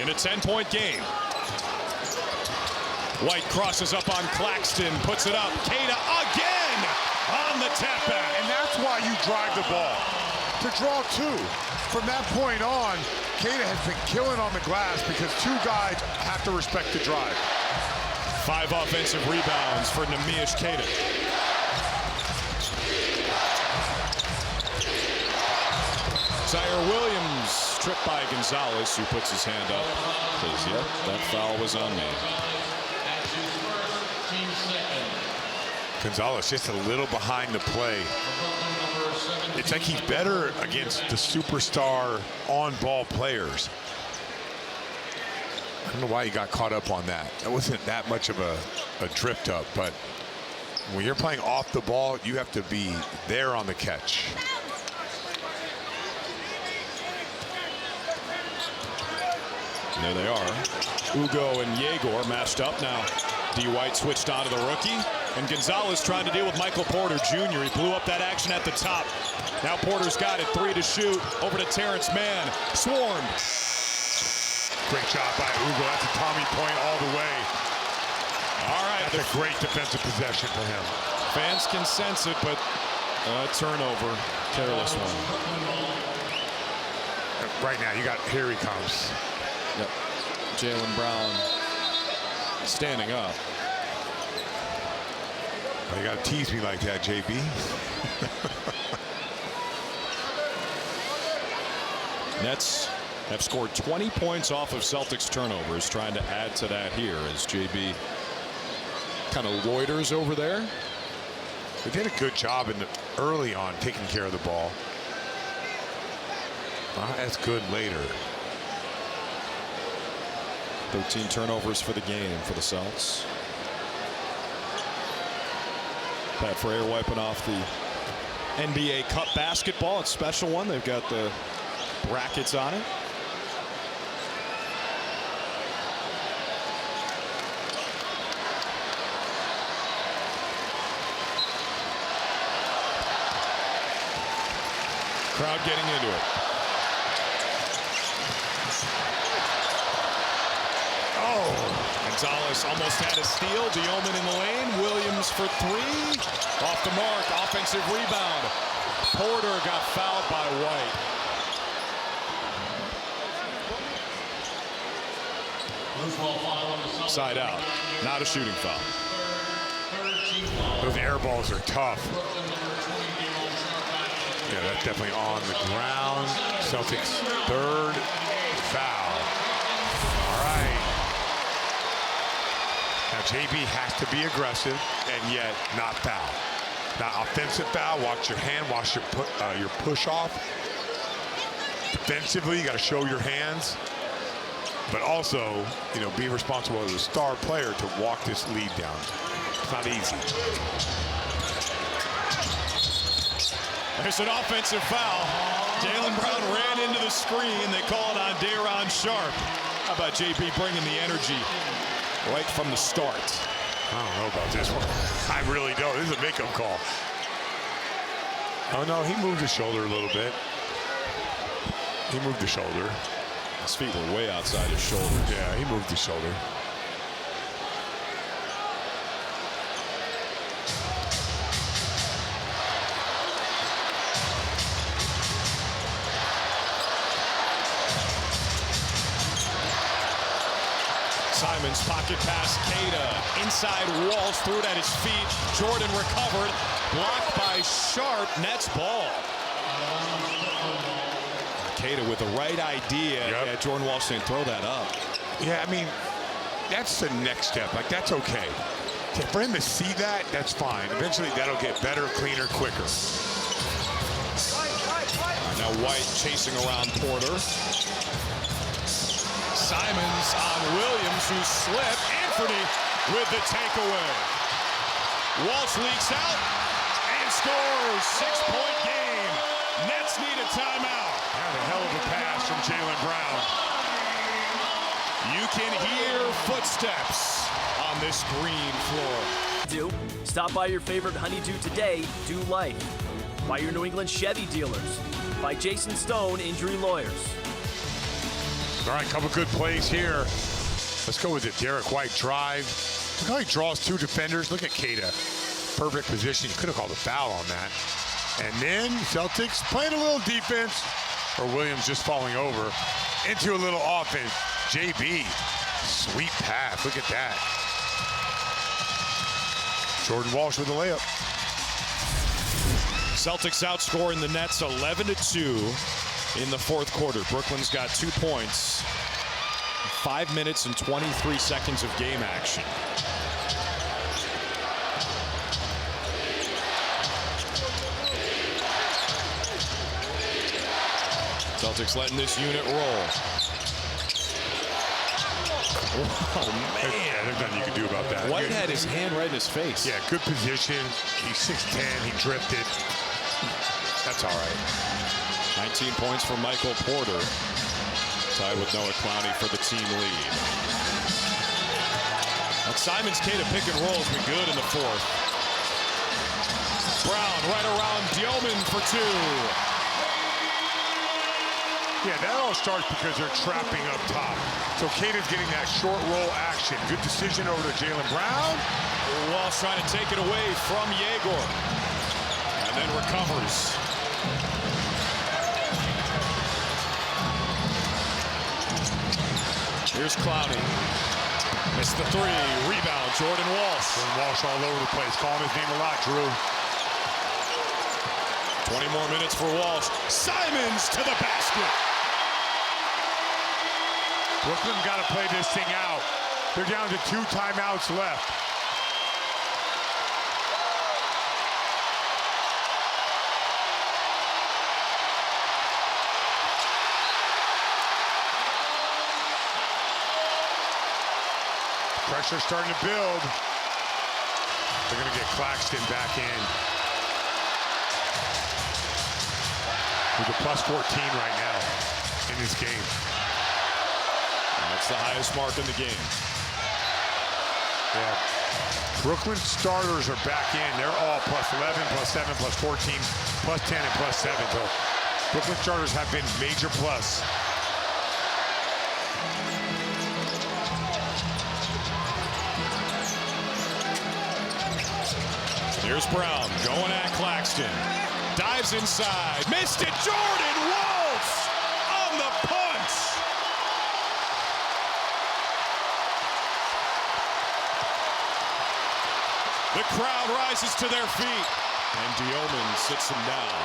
in a 10-point game. White crosses up on Claxton, puts it up. Queta again on the tap back. And that's why you drive the ball. To draw 2. From that point on, Queta has been killing on the glass because 2 guys have to respect the drive. 5 offensive rebounds for Neemias Queta. Zaire Williams tripped by Gonzalez, who puts his hand up. Says, yep, that foul was on me. Gonzalez just a little behind the play. It's like he's better against the superstar on-ball players. I don't know why he got caught up on that. That wasn't that much of a drift up, but when you're playing off the ball, you have to be there on the catch. And there they are. Ugo and Yegor matched up now. D. White switched on to the rookie. And Gonzalez trying to deal with Michael Porter Jr. He blew up that action at the top. Now Porter's got it. 3 to shoot. Over to Terrence Mann. Swarmed. Great job by Ugo. That's a Tommy point all the way. All right. That's a great defensive possession for him. Fans can sense it, but turnover. Careless one. Right now, you got, here he comes. Yep. Jaylen Brown standing up. Oh, you got to tease me like that, JB. Nets have scored 20 points off of Celtics turnovers, trying to add to that here as JB kind of loiters over there. They did a good job early on taking care of the ball. Not as good later. 13 turnovers for the game for the Celts. Pat Frayer wiping off the NBA Cup basketball. It's a special one. They've got the brackets on it. Crowd getting into it. Gonzalez almost had a steal. Yeoman in the lane. Williams for three. Off the mark. Offensive rebound. Porter got fouled by White. Side out. Not a shooting foul. Those air balls are tough. Yeah, that's definitely on the ground. Celtics third foul. All right. Now JB has to be aggressive and yet not foul. Not offensive foul. Watch your hand. Watch your push off. Defensively, you got to show your hands, but also, be responsible as a star player to walk this lead down. It's not easy. There's an offensive foul. Jaylen Brown ran into the screen. They call it on Day'Ron Sharpe. How about JB bringing the energy right from the start? I don't know about this one. I really don't. This is a makeup call. Oh, no, he moved his shoulder a little bit. He moved the shoulder. His feet were way outside his shoulder. Yeah, he moved the shoulder. Simons pocket pass. Queta inside Walsh, threw it at his feet. Jordan recovered, blocked by Sharpe. Nets ball. Queta with the right idea. Yep. Yeah, Jordan Walsh saying throw that up. Yeah, I mean, that's the next step. Like, that's okay. For him to see that, that's fine. Eventually, that'll get better, cleaner, quicker. Now White chasing around Porter. Simons on Williams, who slipped. Anthony with the takeaway. Walsh leaks out and scores. 6-point game. Nets need a timeout. And a hell of a pass from Jaylen Brown. You can hear footsteps on this green floor. Stop by your favorite Honeydew today. Do life. By your New England Chevy dealers. By Jason Stone Injury Lawyers. All right, couple good plays here. Let's go with the Derek White drive. Look how he draws two defenders. Look at Queta. Perfect position. You could have called a foul on that. And then Celtics playing a little defense, or Williams just falling over into a little offense. JB, sweet pass. Look at that. Jordan Walsh with the layup. Celtics outscoring the Nets 11-2 in the fourth quarter. Brooklyn's got 2 points. 5 minutes and 23 seconds of game action. Celtics letting this unit roll. Oh, man. Yeah, there's nothing you can do about that. White had his hand right in his face. Yeah, good position. He's 6'10", he drifted. That's all right. 19 points for Mikal Porter. Tied with Noah Clowney for the team lead. That Simons Queta pick and roll has been good in the fourth. Brown right around Yeoman for two. Yeah, that all starts because they're trapping up top. So Caden's getting that short roll action. Good decision over to Jaylen Brown. Walsh trying to take it away from Yegor. And then recovers. Here's Clowney. Missed the three. Rebound, Jordan Walsh. Jordan Walsh all over the place. Calling his name a lot, Drew. 20 more minutes for Walsh. Simons to the basket. Brooklyn got to play this thing out. They're down to 2 timeouts left. Pressure starting to build. They're going to get Claxton back in. With a plus 14 right now in this game. That's the highest mark in the game. Yeah. Brooklyn starters are back in. They're all plus 11, plus 7, plus 14, plus 10, and plus 7. So Brooklyn starters have been major plus. Here's Brown going at Claxton. Dives inside. Missed it. Jordan Walsh on the punch. The crowd rises to their feet. And Dioman sits him down.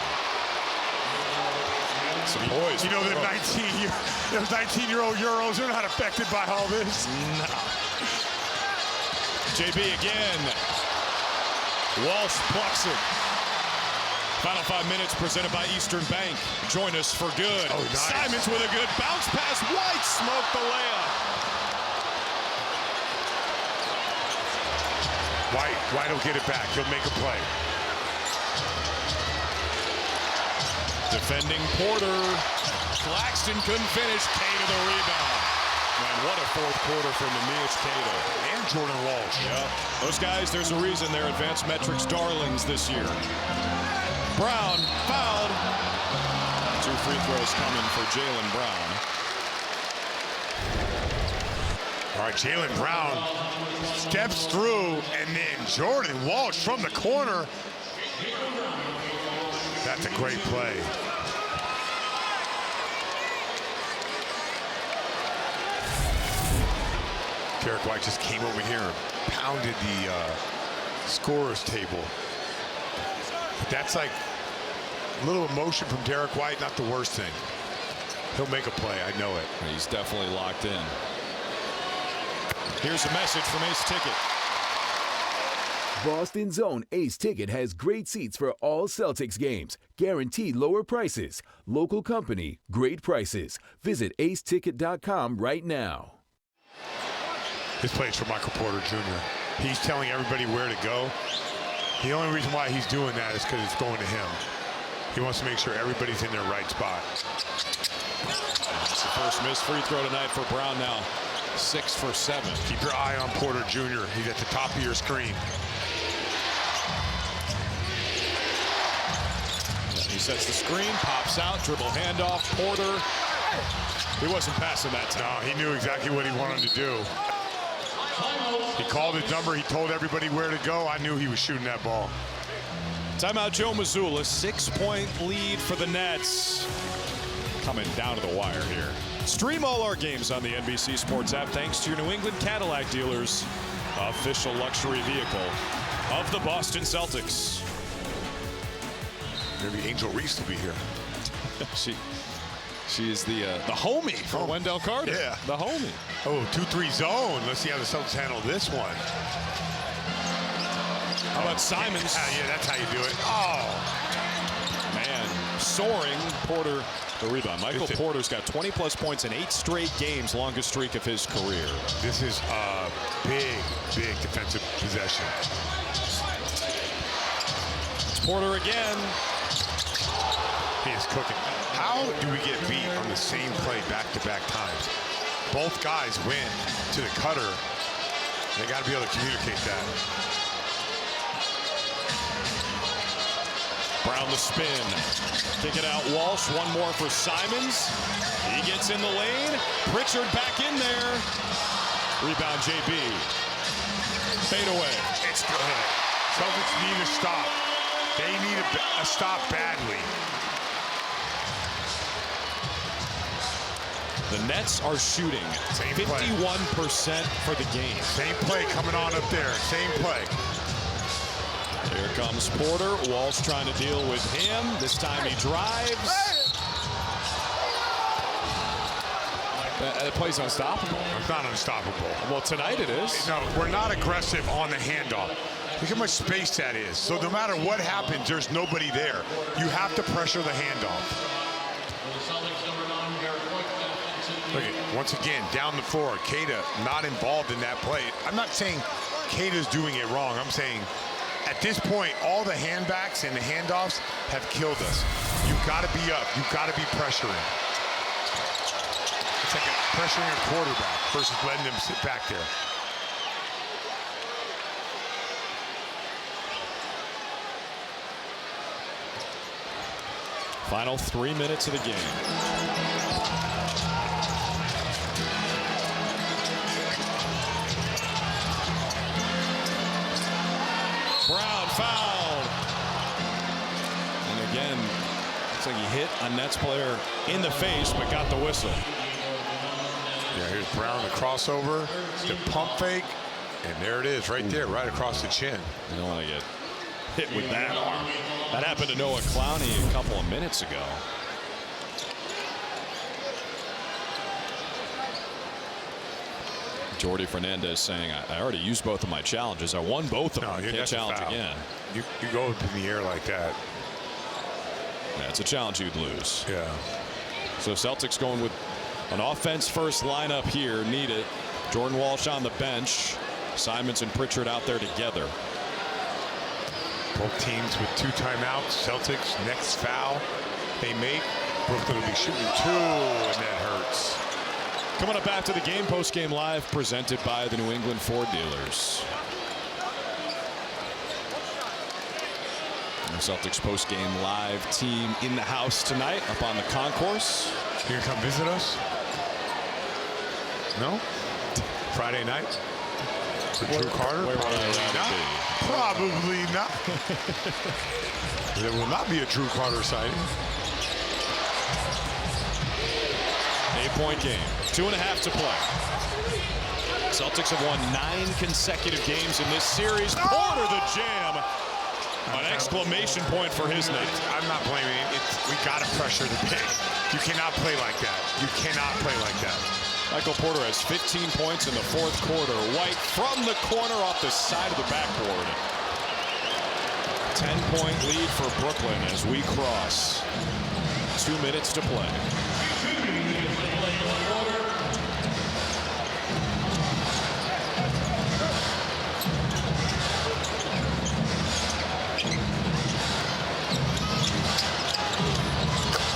Some boys. You know, those 19-year-old Euros, they're not affected by all this. No. JB again. Walsh plucks it. Final 5 minutes presented by Eastern Bank. Join us for good. Oh, nice. Simons with a good bounce pass. White smoked the layup. White will get it back. He'll make a play. Defending Porter. Claxton couldn't finish. K to the rebound. Man, what a fourth quarter from Neemias Queta. And Jordan Walsh. Yeah, those guys, there's a reason they're advanced metrics darlings this year. Brown fouled. 2 free throws coming for Jaylen Brown. All right, Jaylen Brown steps through, and then Jordan Walsh from the corner. That's a great play. Derek White just came over here and pounded the scorer's table. That's like a little emotion from Derek White, not the worst thing. He'll make a play, I know it. He's definitely locked in. Here's a message from Ace Ticket. Boston's own Ace Ticket has great seats for all Celtics games. Guaranteed lower prices. Local company, great prices. Visit aceticket.com right now. This play is for Michael Porter Jr. He's telling everybody where to go. The only reason why he's doing that is because it's going to him. He wants to make sure everybody's in their right spot. It's the first missed free throw tonight for Brown now. 6 for 7. Keep your eye on Porter Jr. He's at the top of your screen. He sets the screen, pops out, dribble handoff. Porter. He wasn't passing that time. No, he knew exactly what he wanted to do. He called his number. He told everybody where to go. I knew he was shooting that ball. Timeout Joe Mazzulla. 6-point lead for the Nets. Coming down to the wire here. Stream all our games on the NBC Sports app thanks to your New England Cadillac dealers. Official luxury vehicle of the Boston Celtics. Maybe Angel Reese will be here. She is the homie for Wendell Carter. Yeah. The homie. Oh, 2-3 zone. Let's see how the Celtics handle this one. How about Simons? Yeah, that's how you do it. Oh. Man, soaring. Porter, the rebound. Michael Porter's got 20-plus points in 8 straight games, longest streak of his career. This is a big, big defensive possession. It's Porter again. He is cooking. How do we get beat on the same play back-to-back times? Both guys went to the cutter. They got to be able to communicate that. Brown the spin. Kick it out Walsh. One more for Simons. He gets in the lane. Pritchard back in there. Rebound JB. Fade away. It's good. Celtics need a stop. They need a stop badly. The Nets are shooting 51% for the game. Same play coming on up there. Same play. Here comes Porter. Walsh trying to deal with him. This time he drives. That play's unstoppable. It's not unstoppable. Well, tonight it is. No, we're not aggressive on the handoff. Look how much space that is. So no matter what happens, there's nobody there. You have to pressure the handoff. Look at, once again, down the floor, Queta not involved in that play. I'm not saying Queta's doing it wrong. I'm saying at this point, all the handbacks and the handoffs have killed us. You've got to be up. You've got to be pressuring. It's like pressuring a quarterback versus letting them sit back there. Final 3 minutes of the game. Brown fouled. And again, looks like he hit a Nets player in the face, but got the whistle. Yeah, here's Brown, the crossover, the pump fake, and there it is, right there, right across the chin. You don't want to get hit with that arm. That happened to Noah Clowney a couple of minutes ago. Jordi Fernandez saying, I already used both of my challenges. I won both of them. I can't challenge again. You go up in the air like that. Yeah, it's a challenge you'd lose. Yeah. So Celtics going with an offense first lineup here. Need it. Jordan Walsh on the bench. Simons and Pritchard out there together. Both teams with 2 timeouts. Celtics, next foul they make, Brooklyn will be shooting 2, and that hurts. Coming up after the game, post-game live presented by the New England Ford dealers. The Celtics post-game live team in the house tonight up on the concourse. You gonna come visit us? No? Friday night? For Drew Carter? Probably not. There will not be a Drew Carter sighting. 8-point game. 2.5 to play. Celtics have won 9 consecutive games in this series. Porter the jam. An exclamation point for his name. I'm not blaming it. We got to pressure the big. You cannot play like that. You cannot play like that. Michael Porter has 15 points in the 4th quarter. White from the corner off the side of the backboard. 10-point lead for Brooklyn as we cross 2 minutes to play.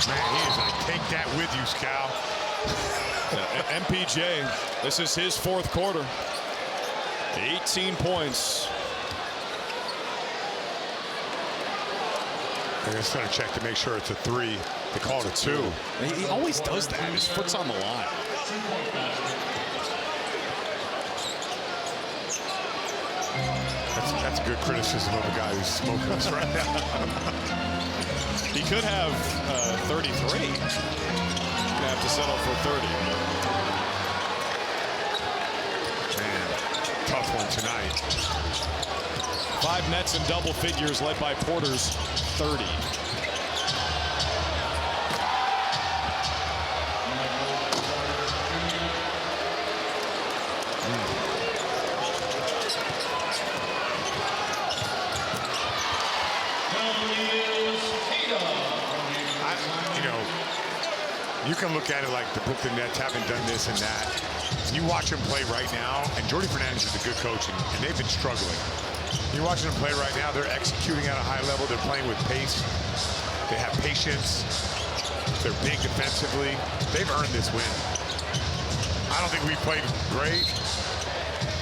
Man, he is like, take that with you, Scal. MPJ, this is his 4th quarter. 18 points. They're just going to check to make sure it's a 3. They called it 2. He always does that. His foot's on the line. That's a good criticism of a guy who's smoking us right now. He could have 33. Gonna have to settle for 30. Man, tough one tonight. 5 Nets in double figures led by Porter's 30. You can look at it like the Brooklyn Nets haven't done this and that. You watch them play right now, and Jordi Fernandez is a good coach, and they've been struggling. You're watching them play right now. They're executing at a high level. They're playing with pace. They have patience. They're big defensively. They've earned this win. I don't think we played great.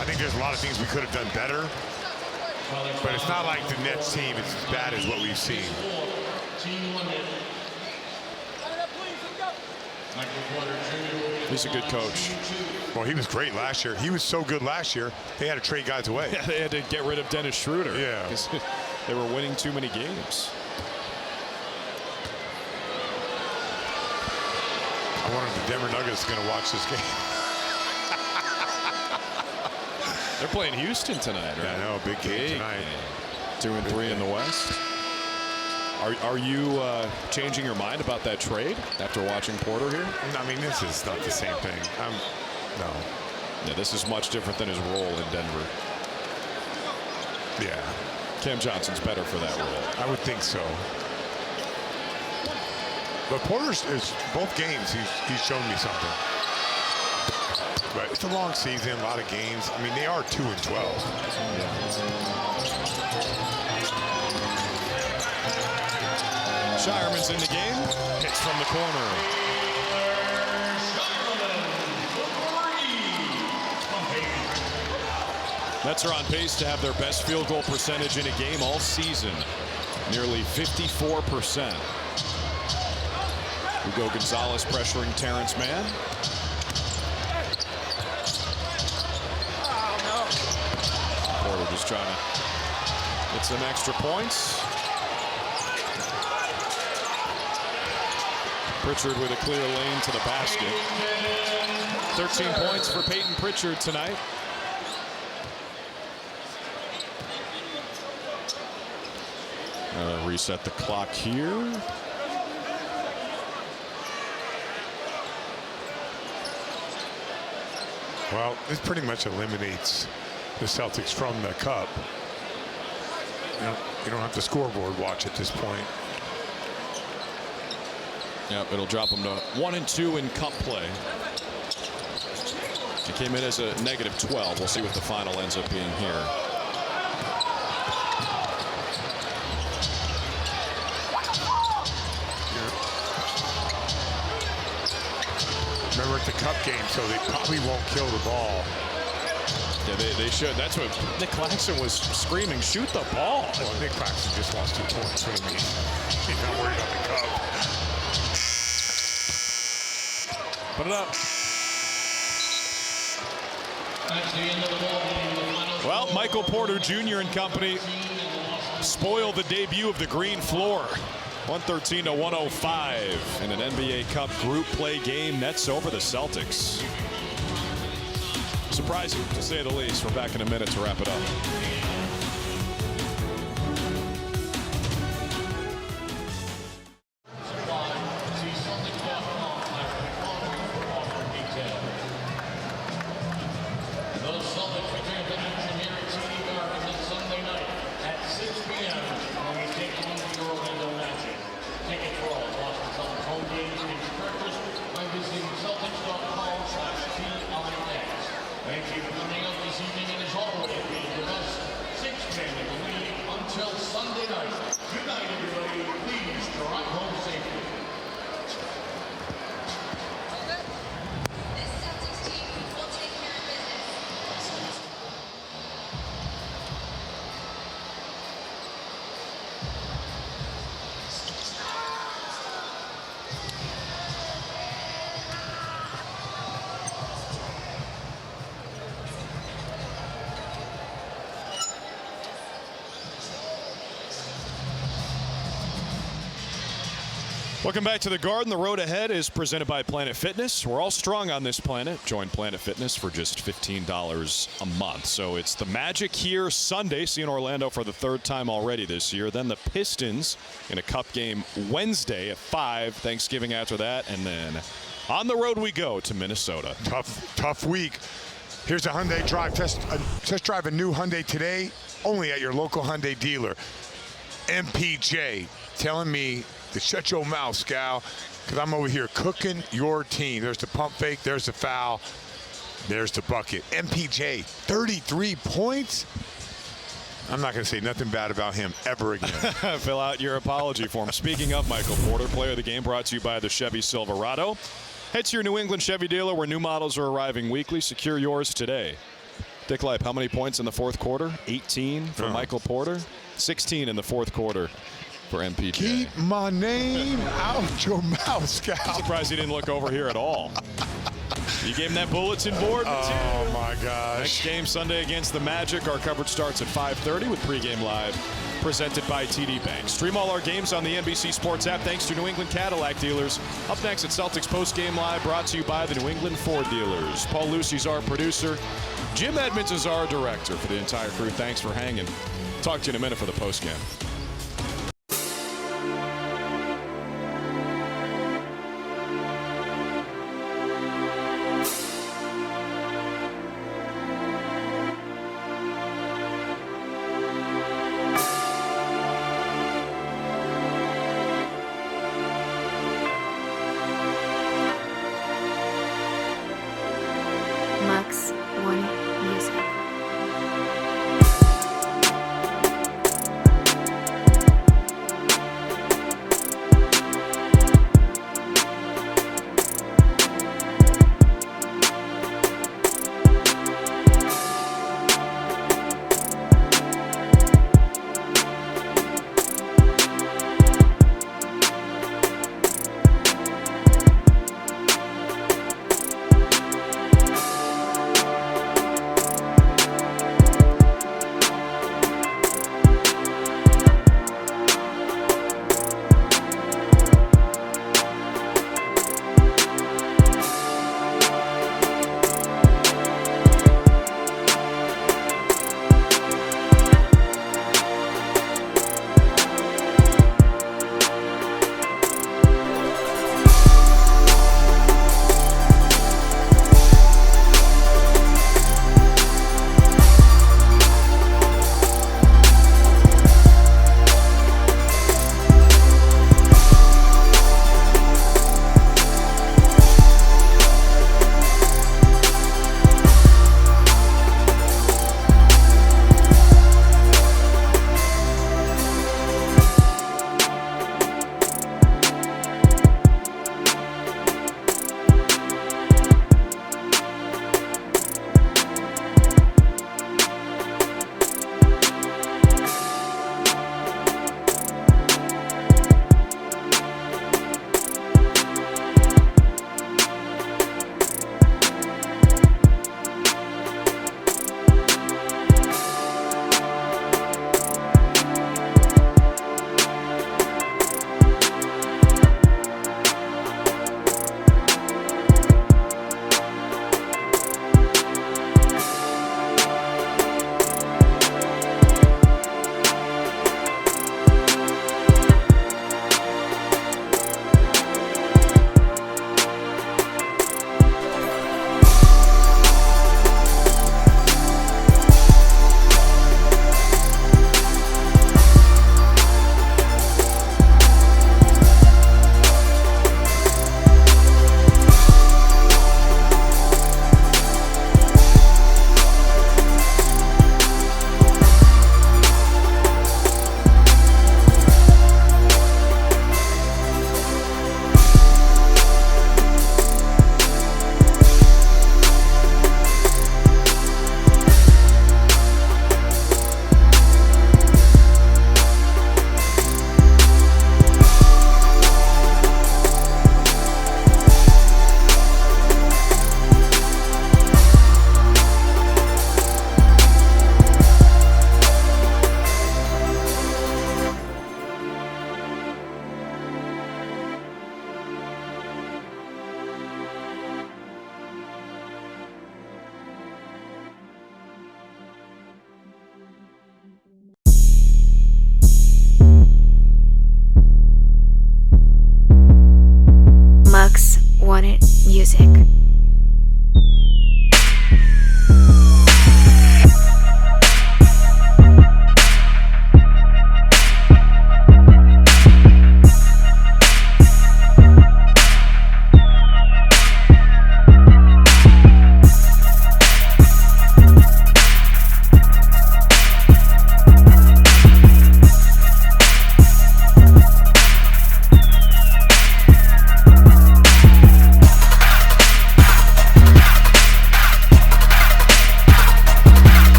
I think there's a lot of things we could have done better. But it's not like the Nets team is as bad as what we've seen. team limit. He's a good coach. Well, he was great last year. He was so good last year, they had to trade guys away. Yeah, they had to get rid of Dennis Schroeder. Yeah. Because they were winning too many games. I wonder if the Denver Nuggets are going to watch this game. They're playing Houston tonight, right? Yeah, I know, big game tonight. 2-3 in the West. Are you changing your mind about that trade after watching Porter here? I mean, this is not the same thing. No. Yeah, this is much different than his role in Denver. Yeah. Cam Johnson's better for that role. I would think so. But Porter's is both games. He's shown me something. But it's a long season, a lot of games. I mean, they are 2-12. Shireman's in the game. Hits from the corner. Nets are on pace to have their best field goal percentage in a game all season. Nearly 54%. Hugo Gonzalez pressuring Terrence Mann. Porter just trying to get some extra points. Pritchard with a clear lane to the basket. 13 points for Peyton Pritchard tonight. Reset the clock here. Well, this pretty much eliminates the Celtics from the cup. You don't have to scoreboard watch at this point. Yep, it'll drop them to 1-2 in cup play. It came in as a -12. We'll see what the final ends up being here. Remember, it's a cup game, so they probably won't kill the ball. Yeah, they should. That's what Nick Claxton was screaming, shoot the ball. Well, Nick Claxton just lost 2 points. What do you mean? He's not worried about the cup. Put it up. That's the end of the ball game. Well, Michael Porter Jr. and company spoil the debut of the green floor. 113-105 in an NBA Cup group play game. Nets over the Celtics. Surprising, to say the least. We're back in a minute to wrap it up. Until Sunday night. Good night, everybody. Please drive home safely. This Celtics team will take care of business. Welcome back to the Garden. The road ahead is presented by Planet Fitness. We're all strong on this planet. Join Planet Fitness for just $15 a month. So it's the Magic here Sunday. See you in Orlando for the third time already this year. Then the Pistons in a cup game Wednesday at 5. Thanksgiving after that. And then on the road we go to Minnesota. Tough week. Here's a Hyundai Drive. Test drive a new Hyundai today, only at your local Hyundai dealer. MPJ telling me to shut your mouth, Scal, because I'm over here cooking your team. There's the pump fake. There's the foul. There's the bucket. MPJ, 33 points. I'm not going to say nothing bad about him ever again. Fill out your apology form. Speaking of Michael Porter, player of the game brought to you by the Chevy Silverado. Head to your New England Chevy dealer where new models are arriving weekly. Secure yours today. Dick Leip, how many points in the fourth quarter? 18 for Michael Porter. 16 in the fourth quarter for MPJ. Keep my name out your mouth, Scout. I'm surprised he didn't look over here at all. You gave him that bulletin board material. Oh, my gosh. Next game Sunday against the Magic. Our coverage starts at 5:30 with pregame live, presented by TD Bank. Stream all our games on the NBC Sports app thanks to New England Cadillac dealers. Up next at Celtics postgame live, brought to you by the New England Ford dealers. Paul Lucy's our producer. Jim Edmonds is our director. For the entire crew, thanks for hanging. Talk to you in a minute for the postgame. Max.